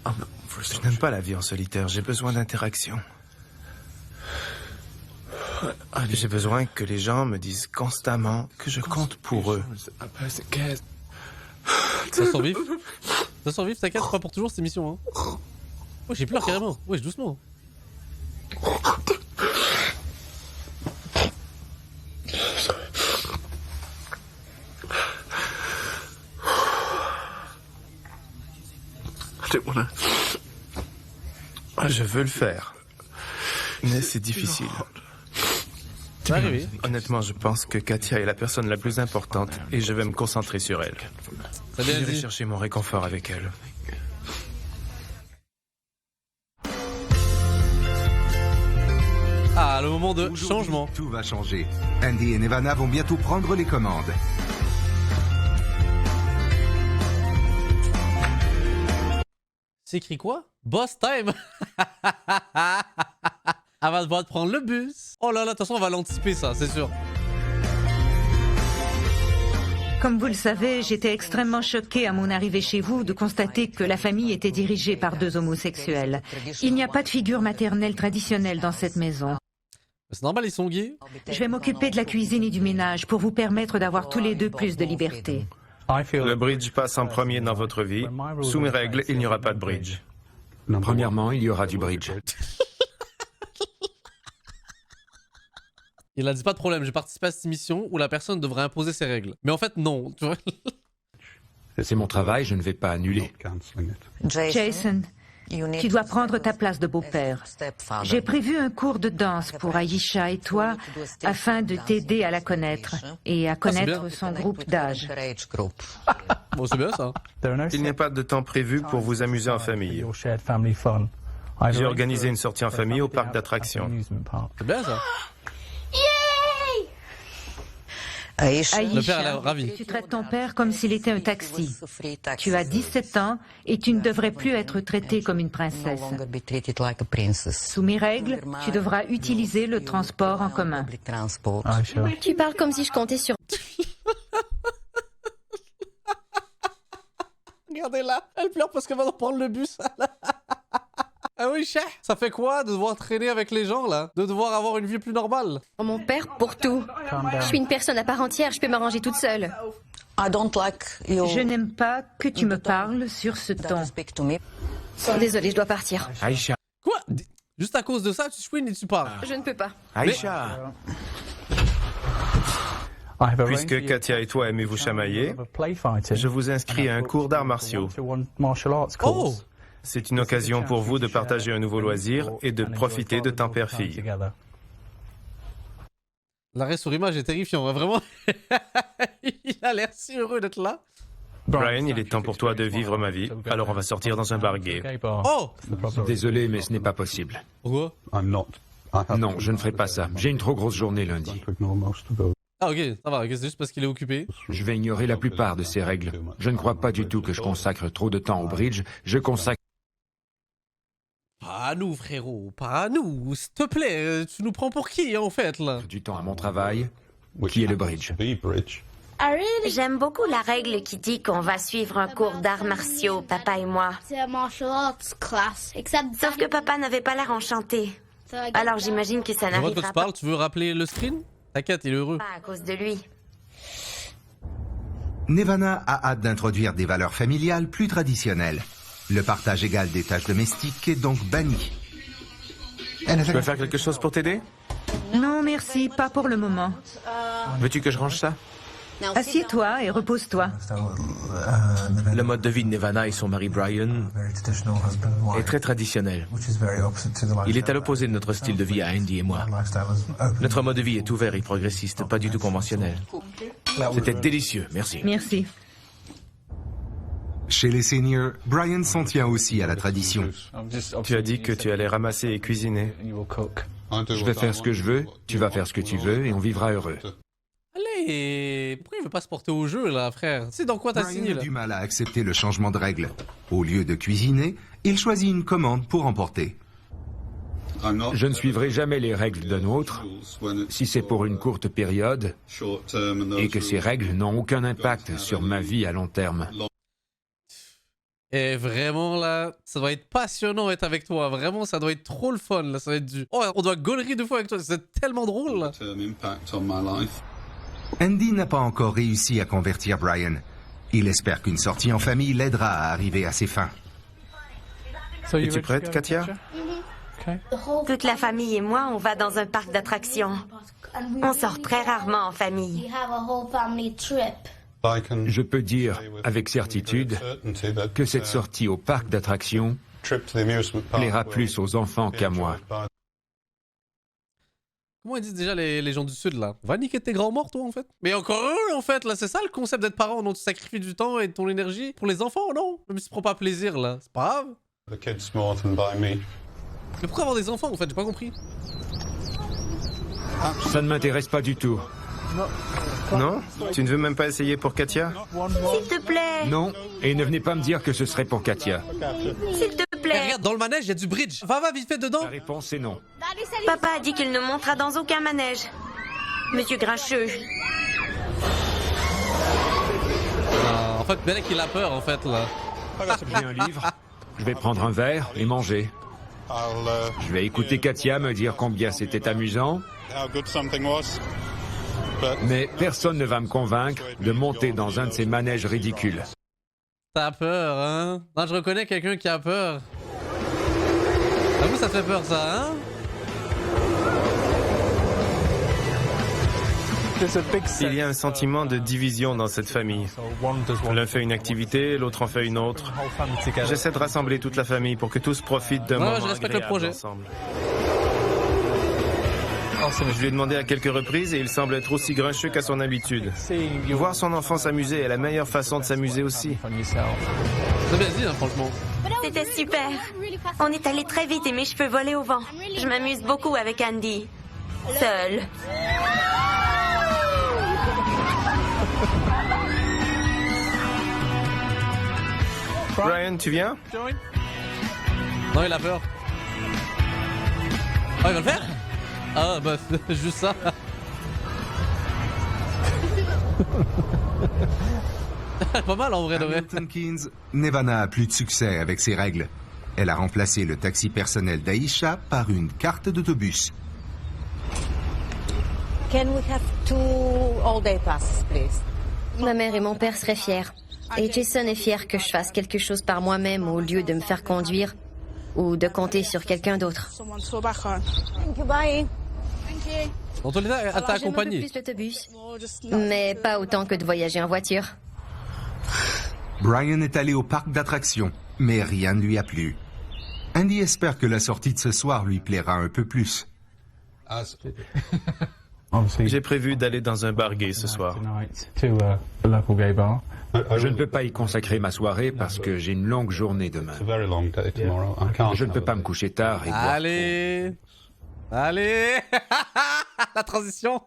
Je n'aime pas la vie en solitaire, j'ai besoin d'interaction. J'ai besoin que les gens me disent constamment que je compte pour eux. Ça survive? Ça survive, t'inquiète, c'est pas pour toujours cette émission. Hein. Ouais, j'ai pleuré carrément. Ouais, doucement. Je veux le faire, mais c'est difficile. Honnêtement, je pense que Katia est la personne la plus importante et je vais me concentrer sur elle. Je vais chercher mon réconfort avec elle. Ah, le moment de changement. Tout va changer. Andy et Nevana vont bientôt prendre les commandes. C'est écrit quoi? Boss time. Elle va devoir prendre le bus. Oh là là, de toute façon, on va l'anticiper ça, c'est sûr. Comme vous le savez, j'étais extrêmement choquée à mon arrivée chez vous de constater que la famille était dirigée par 2 homosexuels. Il n'y a pas de figure maternelle traditionnelle dans cette maison. C'est normal, ils sont gays. Je vais m'occuper de la cuisine et du ménage pour vous permettre d'avoir tous les 2 plus de liberté. Le bridge passe en premier dans votre vie. Sous mes règles, il n'y aura pas de bridge. Premièrement, il y aura du bridge. Il a dit pas de problème, j'ai participé à cette émission où la personne devrait imposer ses règles. Mais en fait, non. Tu vois. C'est mon travail, je ne vais pas annuler. Jason, tu dois prendre ta place de beau-père. J'ai prévu un cours de danse pour Aisha et toi afin de t'aider à la connaître et à connaître son groupe d'âge. Bon, c'est bien ça. Il n'y a pas de temps prévu pour vous amuser en famille. J'ai organisé une sortie en famille au parc d'attractions. C'est bien ça. Aïcha, Le père a l'air ravi. tu traites ton père comme s'il était un taxi. Tu as 17 ans et tu ne devrais plus être traitée comme une princesse. Sous mes règles, tu devras utiliser le transport en commun. Tu parles comme si je comptais sur... Regardez-la, elle pleure parce qu'elle va prendre le bus. Ah oui, chef. Ça fait quoi de devoir traîner avec les gens, là? De devoir avoir une vie plus normale? Mon père pour tout. Je suis une personne à part entière, je peux m'arranger toute seule. Je n'aime pas que tu me parles sur ce ton. Désolée, je dois partir. Aïcha. Quoi? Juste à cause de ça, tu chouines et tu pars. Je ne peux pas. Aïcha. Puisque Katia et toi aimez vous chamailler, je vous inscris à un cours d'arts martiaux. Oh! C'est une occasion pour vous de partager un nouveau loisir et de profiter de temps père-fille. L'arrêt sur image est terrifiant, hein, vraiment. Il a l'air si heureux d'être là. Brian, il est temps pour toi de vivre ma vie, alors on va sortir dans un bar gay. Oh! Désolé, mais ce n'est pas possible. Pourquoi? Non, je ne ferai pas ça. J'ai une trop grosse journée lundi. Ah ok, ça va, c'est juste parce qu'il est occupé. Je vais ignorer la plupart de ces règles. Je ne crois pas du tout que je consacre trop de temps au bridge. Je consacre... Pas à nous, frérot, pas à nous. S'il te plaît, tu nous prends pour qui, en fait, là? du temps à mon travail, qui est le bridge. J'aime beaucoup la règle qui dit qu'on va suivre un cours d'arts martiaux, papa et moi. Sauf que papa n'avait pas l'air enchanté. Alors j'imagine que ça Je vois que n'arrivera tu pas. parles, tu veux rappeler le screen? T'inquiète, il est heureux. Pas à cause de lui. Nevana a hâte d'introduire des valeurs familiales plus traditionnelles. Le partage égal des tâches domestiques est donc banni. Je peux faire quelque chose pour t'aider? Non, merci, pas pour le moment. Veux-tu que je range ça? Assieds-toi et repose-toi. Le mode de vie de Nevana et son mari Brian est très traditionnel. Il est à l'opposé de notre style de vie à Andy et moi. Notre mode de vie est ouvert et progressiste, pas du tout conventionnel. C'était délicieux, merci. Merci. Chez les seniors, Brian s'en tient aussi à la tradition. Tu as dit que tu allais ramasser et cuisiner. Je vais faire ce que je veux, tu vas faire ce que tu veux et on vivra heureux. Allez, pourquoi il veut pas se porter au jeu, là, frère? C'est dans quoi t'as Brian signé, a là? du mal à accepter le changement de règles. Au lieu de cuisiner, il choisit une commande pour emporter. Je ne suivrai jamais les règles d'un autre si c'est pour une courte période et que ces règles n'ont aucun impact sur ma vie à long terme. Et vraiment, là, ça doit être passionnant d'être avec toi. Vraiment, ça doit être trop le fun, là. Ça va être du... Oh, on doit gaulerie deux fois avec toi. C'est tellement drôle, là. Andy n'a pas encore réussi à convertir Brian. Il espère qu'une sortie en famille l'aidera à arriver à ses fins. Es-tu prête, Katia? Toute la famille et moi, on va dans un parc d'attractions. On sort très rarement en famille. Je peux dire avec certitude que cette sortie au parc d'attractions plaira plus aux enfants qu'à moi. Comment ils disent déjà les gens du Sud, là? Va niquer tes grands morts, toi, en fait. Mais encore eux, en fait, là, c'est ça le concept d'être parent, non? Tu sacrifies du temps et de ton énergie pour les enfants, non? Même si tu prends pas plaisir, là. C'est pas grave. Mais pourquoi avoir des enfants, en fait? J'ai pas compris. Ça ne m'intéresse pas du tout. Non? Tu ne veux même pas essayer pour Katia? S'il te plaît. Non, et ne venez pas me dire que ce serait pour Katia. S'il te Mais plaît. regarde, dans le manège, il y a du bridge. Va vite fait dedans. La réponse est non. Papa a dit qu'il ne montera dans aucun manège. Monsieur Grincheux. En fait, Belek, il a peur, en fait, là. J'ai un livre, je vais prendre un verre et manger. Je vais écouter Katia me dire combien c'était amusant. Mais personne ne va me convaincre de monter dans un de ces manèges ridicules. T'as peur, hein? Non, je reconnais quelqu'un qui a peur. À vous, ça te fait peur, ça, hein? Il y a un sentiment de division dans cette famille. L'un fait une activité, l'autre en fait une autre. J'essaie de rassembler toute la famille pour que tous profitent d'un moment je respecte le agréable projet. ensemble. Je lui ai demandé à quelques reprises et il semble être aussi grincheux qu'à son habitude. Voir son enfant s'amuser est la meilleure façon de s'amuser aussi. C'est bien dit, hein, franchement. C'était super. On est allé très vite et mes cheveux volaient au vent. Je m'amuse beaucoup avec Andy. Seul. Brian, tu viens? Non, il a peur. Ah, il va le faire? Ah, bah, juste ça. Pas mal en vrai de vrai. Hamilton Keynes, Nevana a plus de succès avec ses règles. Elle a remplacé le taxi personnel d'Aïcha par une carte d'autobus. Can we have 2 all-day passes, please? Ma mère et mon père seraient fiers. Et Jason est fier que je fasse quelque chose par moi-même au lieu de me faire conduire ou de compter sur quelqu'un d'autre. Thank you, bye. Dans tous les cas, elle t'a J'aime un peu accompagné. plus l'autobus, mais pas autant que de voyager en voiture. Brian est allé au parc d'attractions, mais rien ne lui a plu. Andy espère que la sortie de ce soir lui plaira un peu plus. J'ai prévu d'aller dans un bar gay ce soir. Je ne peux pas y consacrer ma soirée parce que j'ai une longue journée demain. Je ne peux pas me coucher tard et boire trop. Allez. Allez. La transition.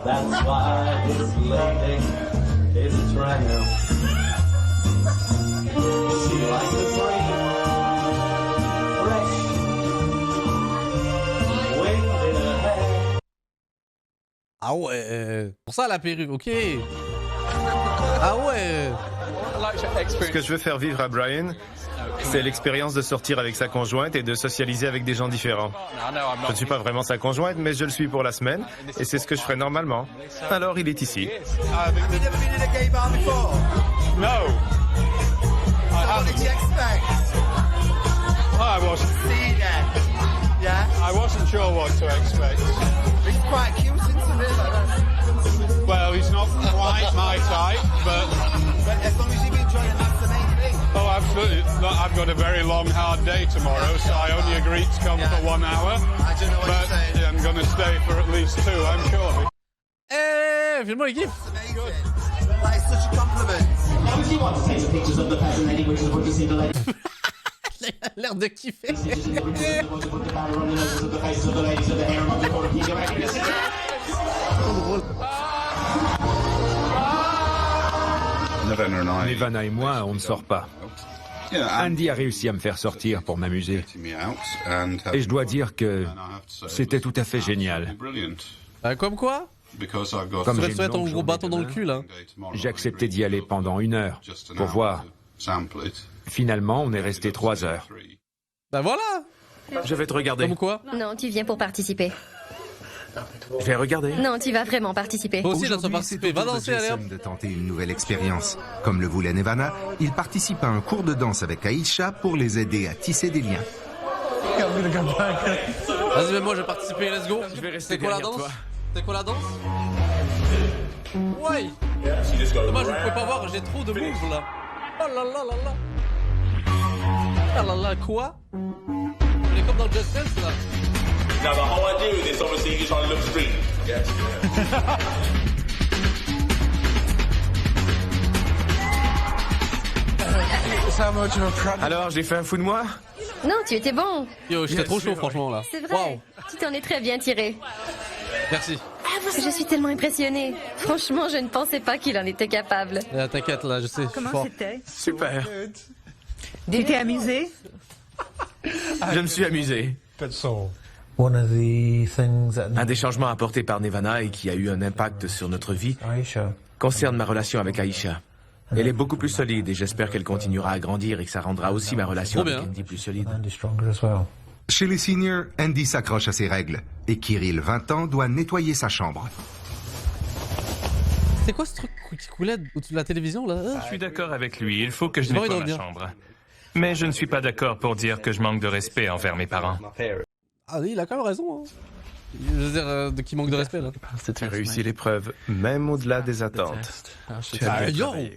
That's why this lady is a tramp. She likes to breathe fresh wind in her hair. Ah ouais. Pour ça la perruque, ok. Ah ouais. Ce que je veux faire vivre à Brian, c'est l'expérience de sortir avec sa conjointe et de socialiser avec des gens différents. Je ne suis pas vraiment sa conjointe, mais je le suis pour la semaine, et c'est ce que je ferai normalement. Alors il est ici. No. What did you expect? I wasn't. See that? Yeah. I wasn't sure what to expect. He's quite cute, isn't he? Well, he's not quite my type, but as long as you enjoy it, that's the main thing. Oh, absolutely. Look, I've got a very long, hard day tomorrow, so I only agreed to come for 1 hour. I don't know what you're saying. Yeah, I'm going to stay for at least 2, I'm sure. Eh, fais-moi les gifs. That is such a compliment. Obviously, you want to take the pictures of the person anyway, so we can see the lady. L'air de kiffer. Nevana et moi, on ne sort pas. Andy a réussi à me faire sortir pour m'amuser. Et je dois dire que c'était tout à fait génial. Comme quoi? Comme j'ai tu ton gros bâton dans le cul, là. J'ai accepté d'y aller pendant 1 heure pour voir. Finalement, on est resté 3 heures. Ben voilà. Je vais te regarder. Comme quoi? Non, tu viens pour participer. Je vais regarder. Non, tu vas vraiment participer. Toi aussi, je dois Aujourd'hui, participer. c'est Va au tour danser, de allez hop. Jason de tenter une nouvelle expérience. Comme le voulait Nevana, il participe à un cours de danse avec Aïcha pour les aider à tisser des liens. Vas-y, mais moi, je vais participer. Let's go. Je vais rester C'est quoi la derrière danse? toi. C'est quoi la danse? Ouais. Dommage, vous pouvez pas voir, j'ai trop de moves là. Oh là là là là. Ah là là, quoi? On est comme dans Just Dance là. Now, the whole idea of this, obviously, is trying to look street. Yes. Alors, j'ai fait un fou de moi? Non, tu étais bon. Yo, j'étais trop chaud franchement là. C'est vrai. Waouh. Tu t'en es très bien tiré. Merci. Je suis tellement impressionnée. Franchement, je ne pensais pas qu'il en était capable. T'inquiète là, je sais. Comment fort. c'était? Super. Tu t'es amusé? Je me suis amusé. Un des changements apportés par Nevana et qui a eu un impact sur notre vie concerne ma relation avec Aïcha. Elle est beaucoup plus solide et j'espère qu'elle continuera à grandir et que ça rendra aussi ma relation avec Andy plus solide. Chez les seniors, Andy s'accroche à ses règles et Kirill, 20 ans, doit nettoyer sa chambre. C'est quoi ce truc qui coulait au-dessus de la télévision là? Je suis d'accord avec lui, il faut que je J'ai envie nettoie de ma revenir. chambre. Mais je ne suis pas d'accord pour dire que je manque de respect envers mes parents. Ah oui, il a quand même raison. Hein. Je veux dire, de qui manque de respect là. Tu as réussi l'épreuve, même au-delà des attentes. Tu as bien Yo. travaillé.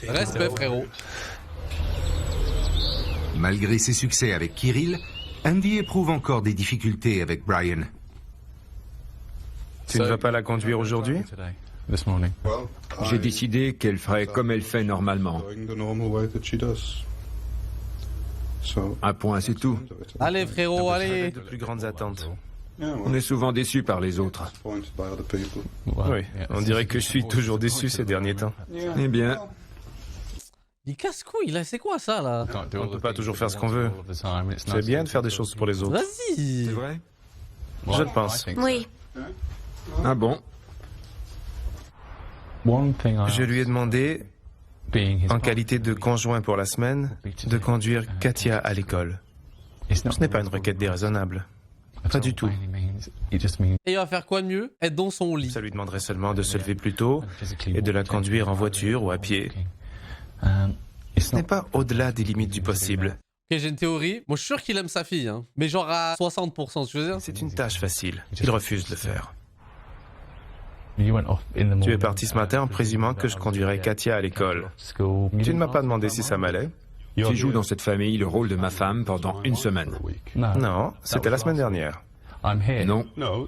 Respect frérot. Malgré ses succès avec Kirill, Andy éprouve encore des difficultés avec Brian. Tu ne vas pas la conduire aujourd'hui? J'ai décidé qu'elle ferait comme elle fait normalement. Un point, c'est tout. Allez frérot, allez. De plus grandes attentes. On est souvent déçus par les autres. Oui, on dirait que je suis toujours déçu ces derniers temps. Eh bien... Il casse-couille, là, c'est quoi ça, là? On ne peut pas toujours faire ce qu'on veut. C'est bien de faire des choses pour les autres. Vas-y. C'est vrai? Je le pense. Oui. Ah bon? Je lui ai demandé, en qualité de conjoint pour la semaine, de conduire Katia à l'école. Ce n'est pas une requête déraisonnable. Pas du tout. Et il va faire quoi de mieux? Être dans son lit. Ça lui demanderait seulement de se lever plus tôt et de la conduire en voiture ou à pied. Ce n'est pas au-delà des limites du possible. Ok, j'ai une théorie. Moi, je suis sûr qu'il aime sa fille, hein. Mais genre à 60%, tu veux dire? C'est une tâche facile. Il refuse de le faire. Tu es parti ce matin en présumant que je conduirais Katia à l'école. Tu ne m'as pas demandé si ça m'allait. Tu joues dans cette famille le rôle de ma femme pendant une semaine. Non, c'était la semaine dernière. Non,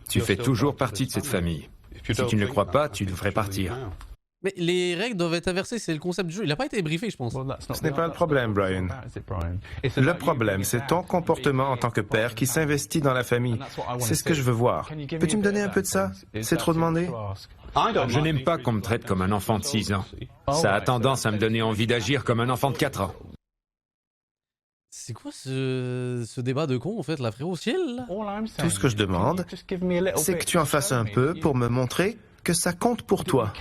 tu fais toujours partie de cette famille. Si tu ne le crois pas, tu devrais partir. Mais les règles doivent être inversées, c'est le concept du jeu. Il n'a pas été briefé, je pense. Ce n'est pas le problème, Brian. Le problème, c'est ton comportement en tant que père qui s'investit dans la famille. C'est ce que je veux voir. Peux-tu me donner un peu de ça? C'est trop demandé? Je n'aime pas qu'on me traite comme un enfant de 6 ans. Ça a tendance à me donner envie d'agir comme un enfant de 4 ans. C'est quoi ce débat de con, en fait, là, frérot, au ciel, là? Tout ce que je demande, c'est que tu en fasses un peu pour me montrer que ça compte pour toi.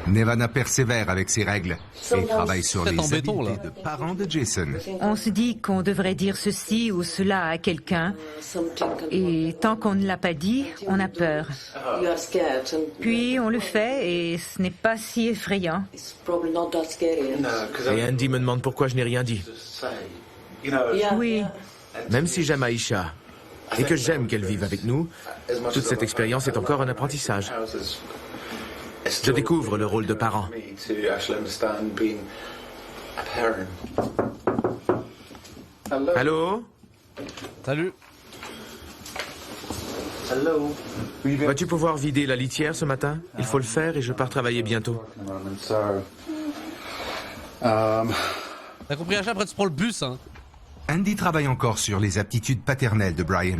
Nevana persévère avec ses règles et travaille sur les habiletés de parents de Jason. On se dit qu'on devrait dire ceci ou cela à quelqu'un, et tant qu'on ne l'a pas dit, on a peur. Puis on le fait et ce n'est pas si effrayant. Et Andy me demande pourquoi je n'ai rien dit. Oui. Même si j'aime Aïcha et que j'aime qu'elle vive avec nous, toute cette expérience est encore un apprentissage. Je découvre le rôle de parent. Allô? Salut. Vas-tu pouvoir vider la litière ce matin? Il faut le faire et je pars travailler bientôt. T'as compris, Acha? Après tu prends le bus, hein. Andy travaille encore sur les aptitudes paternelles de Brian.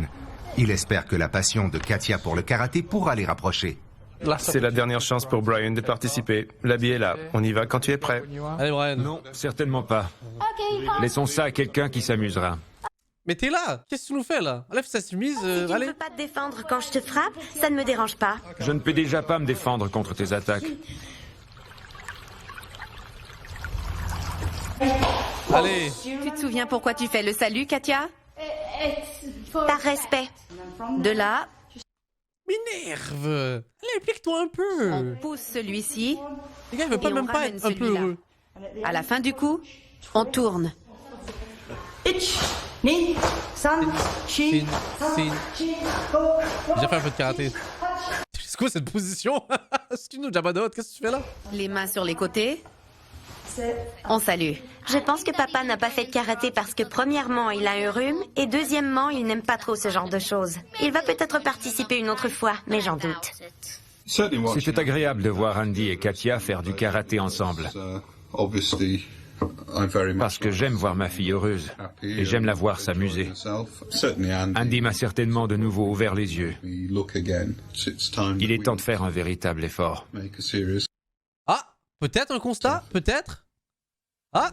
Il espère que la passion de Katia pour le karaté pourra les rapprocher. C'est la dernière chance pour Brian de participer. L'habit est là. On y va quand tu es prêt. Allez, Brian. Non, certainement pas. Laissons ça à quelqu'un qui s'amusera. Mais t'es là. Qu'est-ce que tu nous fais, là? Enlève sa chemise, Si tu ne allez. veux pas te défendre quand je te frappe, ça ne me dérange pas. Je ne peux déjà pas me défendre contre tes attaques. Allez. Tu te souviens pourquoi tu fais le salut, Katia? Par respect. De là, M'énerve. Allez, implique-toi un peu. on pousse celui-ci. Les gars, il veut pas et même on pas ramène être un peu celui-là. heureux. À la fin du coup, on tourne. Sin. J'ai déjà fait un peu de karaté. C'est quoi cette position? Excuse-nous, Jabadot, qu'est-ce que tu fais là? Les mains sur les côtés. On salue. Je pense que papa n'a pas fait de karaté parce que premièrement, il a un rhume et deuxièmement, il n'aime pas trop ce genre de choses. Il va peut-être participer une autre fois, mais j'en doute. C'était agréable de voir Andy et Katia faire du karaté ensemble. Parce que j'aime voir ma fille heureuse et j'aime la voir s'amuser. Andy m'a certainement de nouveau ouvert les yeux. Il est temps de faire un véritable effort. Ah, peut-être un constat? Peut-être? Ah!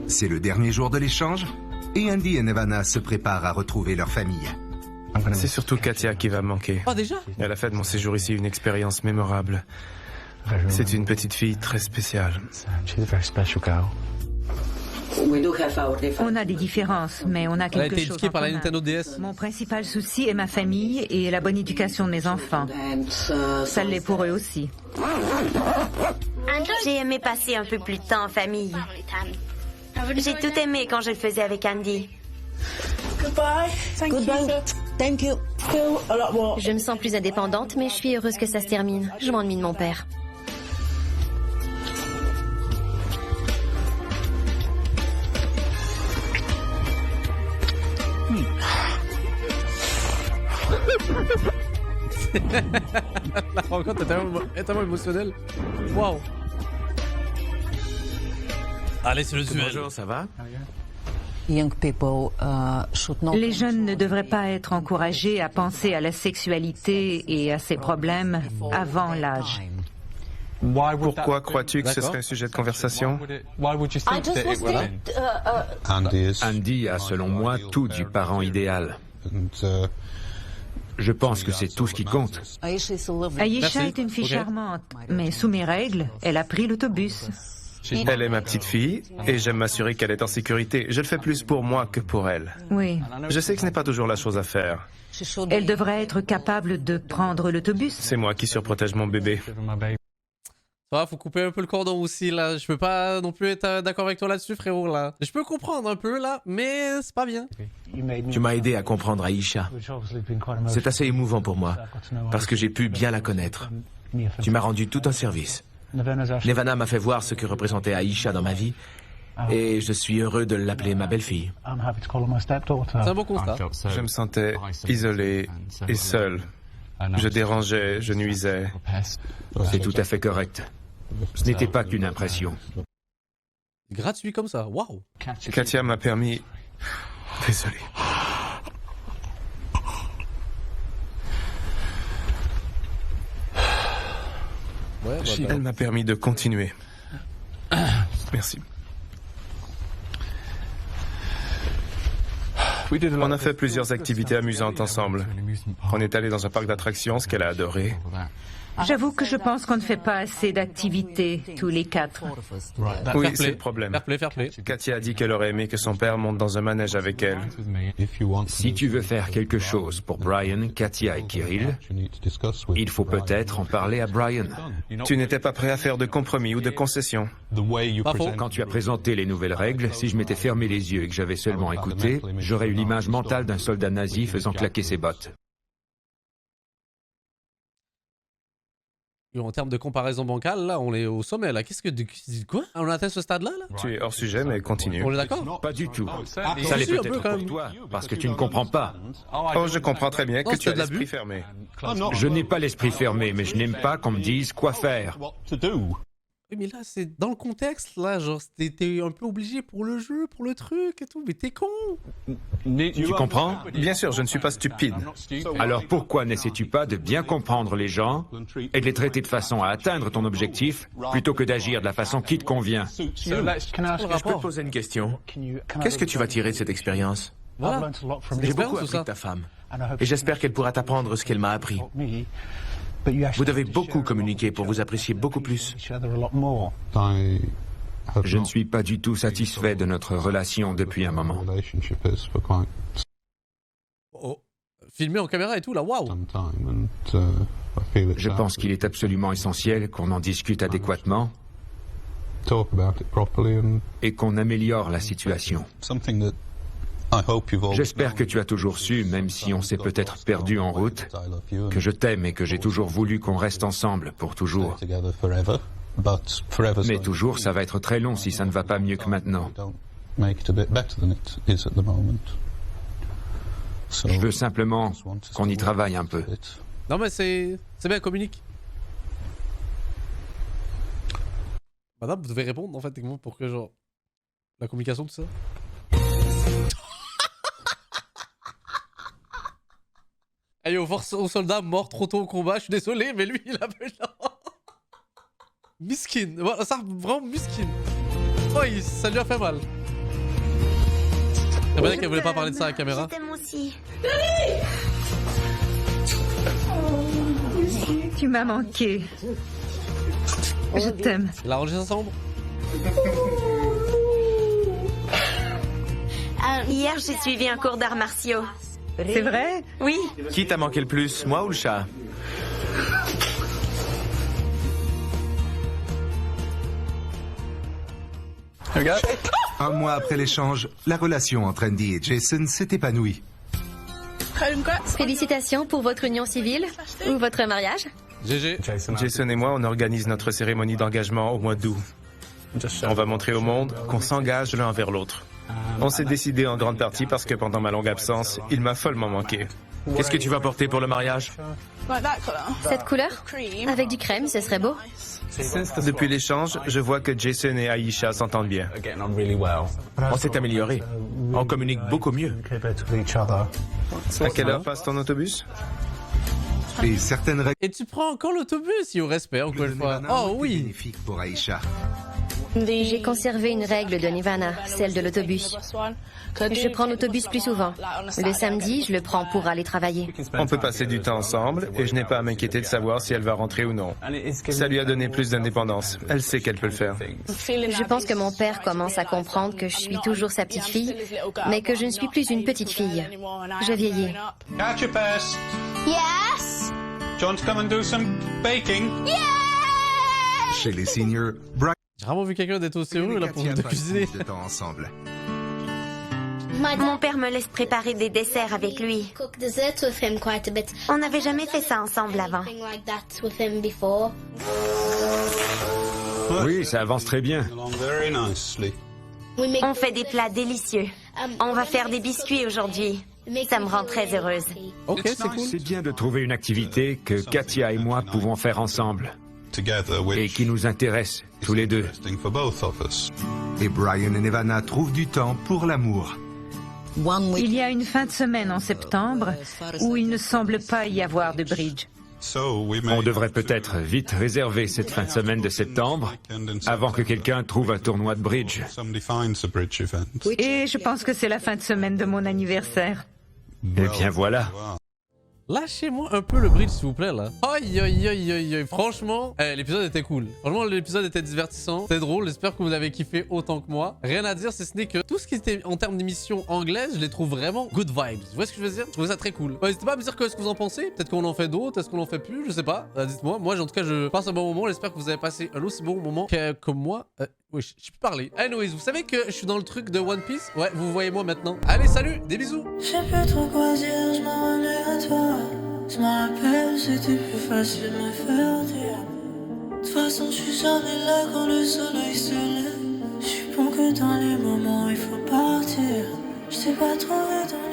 C'est le dernier jour de l'échange et Andy et Nevana se préparent à retrouver leur famille. C'est surtout Katia qui va me manquer. Ah, déjà? Elle a fait de mon séjour ici une expérience mémorable. C'est une petite fille très spéciale. On a des différences, mais on a Elle a quelque été chose éduquée en par la commun. Nintendo DS. Mon principal souci est ma famille et la bonne éducation de mes enfants. Ça l'est pour eux aussi. J'ai aimé passer un peu plus de temps en famille. J'ai tout aimé quand je le faisais avec Andy. Je me sens plus indépendante, mais je suis heureuse que ça se termine. Je m'ennuie de mon père. La rencontre est tellement émotionnelle. Waouh. Allez, c'est le duel. Bonjour, ça va? Les jeunes ne devraient pas être encouragés à penser à la sexualité et à ses problèmes avant l'âge. Pourquoi crois-tu que ce serait un sujet de conversation? Andy a, selon moi, tout du parent idéal. Je pense que c'est tout ce qui compte. Aïcha est une fille charmante, mais sous mes règles, elle a pris l'autobus. Elle est ma petite fille et j'aime m'assurer qu'elle est en sécurité. Je le fais plus pour moi que pour elle. Oui. Je sais que ce n'est pas toujours la chose à faire. Elle devrait être capable de prendre l'autobus. C'est moi qui surprotège mon bébé. Ça, faut couper un peu le cordon aussi, là. Je peux pas non plus être d'accord avec toi là-dessus, frérot, là. Je peux comprendre un peu, là, mais c'est pas bien. Tu m'as aidé à comprendre Aïcha. C'est assez émouvant pour moi, parce que j'ai pu bien la connaître. Tu m'as rendu tout un service. Nevana m'a fait voir ce que représentait Aïcha dans ma vie, et je suis heureux de l'appeler ma belle-fille. C'est un beau constat. Je me sentais isolé et seul. Je dérangeais, je nuisais. C'est tout à fait correct. Ce n'était pas qu'une impression. Gratuit comme ça, waouh. Katia m'a permis... Désolé. Ouais, Elle m'a permis de continuer. Merci. On a fait plusieurs activités amusantes ensemble. On est allé dans un parc d'attractions, ce qu'elle a adoré. J'avoue que je pense qu'on ne fait pas assez d'activités, tous les quatre. Oui, c'est le problème. Fair play. Katia a dit qu'elle aurait aimé que son père monte dans un manège avec elle. Si tu veux faire quelque chose pour Brian, Katia et Kirill, il faut peut-être en parler à Brian. Tu n'étais pas prêt à faire de compromis ou de concessions. Quand tu as présenté les nouvelles règles, si je m'étais fermé les yeux et que j'avais seulement écouté, j'aurais eu l'image mentale d'un soldat nazi faisant claquer ses bottes. En termes de comparaison bancale, là, on est au sommet, là. Qu'est-ce que... Quoi? On atteint ce stade-là, là? Tu es hors sujet, mais continue. On est d'accord? Pas du tout. Ça l'est peut-être pour toi, parce que tu ne comprends pas. Oh, je comprends très bien que tu as l'esprit fermé. Je n'ai pas l'esprit fermé, mais je n'aime pas qu'on me dise quoi faire. Oui, mais là, c'est dans le contexte, là, genre, t'es un peu obligé pour le jeu, pour le truc et tout, mais t'es con. Tu comprends? Bien sûr, je ne suis pas stupide. Alors pourquoi n'essaies-tu pas de bien comprendre les gens et de les traiter de façon à atteindre ton objectif, plutôt que d'agir de la façon qui te convient? Je peux te poser une question? Qu'est-ce que tu vas tirer de cette expérience? Voilà. J'ai beaucoup appris de ta femme, et j'espère qu'elle pourra t'apprendre ce qu'elle m'a appris. Vous devez beaucoup communiquer pour vous apprécier beaucoup plus. Je ne suis pas du tout satisfait de notre relation depuis un moment. Oh, filmé en caméra et tout, là, waouh! Je pense qu'il est absolument essentiel qu'on en discute adéquatement et qu'on améliore la situation. J'espère que tu as toujours su, même si on s'est peut-être perdu en route, que je t'aime et que j'ai toujours voulu qu'on reste ensemble pour toujours. Mais toujours, ça va être très long si ça ne va pas mieux que maintenant. Je veux simplement qu'on y travaille un peu. Non mais c'est bien, communique. Madame, vous devez répondre en fait pour que genre... La communication, tout ça. Hey, aux soldats morts trop tôt au combat, je suis désolé, mais lui, il a fait miskin. Voilà, ça, vraiment miskin. Oh, ça lui a fait mal. C'est vrai qu'elle voulait pas parler de ça à la caméra. Je t'aime aussi. Tu m'as manqué. Je t'aime. Il a rangé sa chambre. Hier, j'ai suivi un cours d'arts martiaux. C'est vrai? Oui. Qui t'a manqué le plus, moi ou le chat? Un mois après l'échange, la relation entre Andy et Jason s'est épanouie. Félicitations pour votre union civile ou votre mariage. GG. Jason et moi, on organise notre cérémonie d'engagement au mois d'août. On va montrer au monde qu'on s'engage l'un vers l'autre. On s'est décidé en grande partie parce que pendant ma longue absence, il m'a follement manqué. Qu'est-ce que tu vas porter pour le mariage? Cette couleur? Avec du crème, ce serait beau. Depuis l'échange, je vois que Jason et Aisha s'entendent bien. On s'est amélioré. On communique beaucoup mieux. À quelle heure passe ton autobus? Et certaines règles... Et tu prends encore l'autobus, au respect, encore une fois. Oh oui. Pour Aisha. J'ai conservé une règle de Nirvana, celle de l'autobus. Je prends l'autobus plus souvent. Le samedi, je le prends pour aller travailler. On peut passer du temps ensemble et je n'ai pas à m'inquiéter de savoir si elle va rentrer ou non. Ça lui a donné plus d'indépendance. Elle sait qu'elle peut le faire. Je pense que mon père commence à comprendre que je suis toujours sa petite fille, mais que je ne suis plus une petite fille. Je vieillis. Catch your purse. Yes! Do you want to come and do some baking? Chez les seniors, Brian... J'ai vraiment vu quelqu'un d'être aussi heureux là pour te cuisiner. Ensemble. Mon père me laisse préparer des desserts avec lui. On n'avait jamais fait ça ensemble avant. Oui, ça avance très bien. On fait des plats délicieux. On va faire des biscuits aujourd'hui. Ça me rend très heureuse. Ok, c'est cool. C'est bien de trouver une activité que Katia et moi pouvons faire ensemble. Et qui nous intéresse, tous les deux. Et Brian et Nirvana trouvent du temps pour l'amour. Il y a une fin de semaine en septembre où il ne semble pas y avoir de bridge. On devrait peut-être vite réserver cette fin de semaine de septembre avant que quelqu'un trouve un tournoi de bridge. Et je pense que c'est la fin de semaine de mon anniversaire. Eh bien voilà. Lâchez-moi un peu le bridge, s'il vous plaît, là. Aïe, aïe, aïe, aïe, aïe. Franchement, l'épisode était cool. Franchement, l'épisode était divertissant. C'était drôle. J'espère que vous avez kiffé autant que moi. Rien à dire, si ce n'est que tout ce qui était en termes d'émissions anglaises, je les trouve vraiment good vibes. Vous voyez ce que je veux dire? Je trouve ça très cool. N'hésitez pas à me dire ce que vous en pensez. Peut-être qu'on en fait d'autres. Est-ce qu'on en fait plus? Je sais pas. Dites-moi. Moi, en tout cas, je passe un bon moment. J'espère que vous avez passé un aussi bon moment que moi. Oui, je peux parler. Anyways, vous savez que je suis dans le truc de One Piece? Ouais, vous voyez moi maintenant. Allez, salut, des bisous. Je sais plus trop quoi dire, je m'en remets à toi. Je me rappelle, c'était plus facile de me faire dire. De toute façon, je suis jamais là quand le soleil se lève. Je suis bon que dans les moments où il faut partir. Je t'ai pas trouvé dans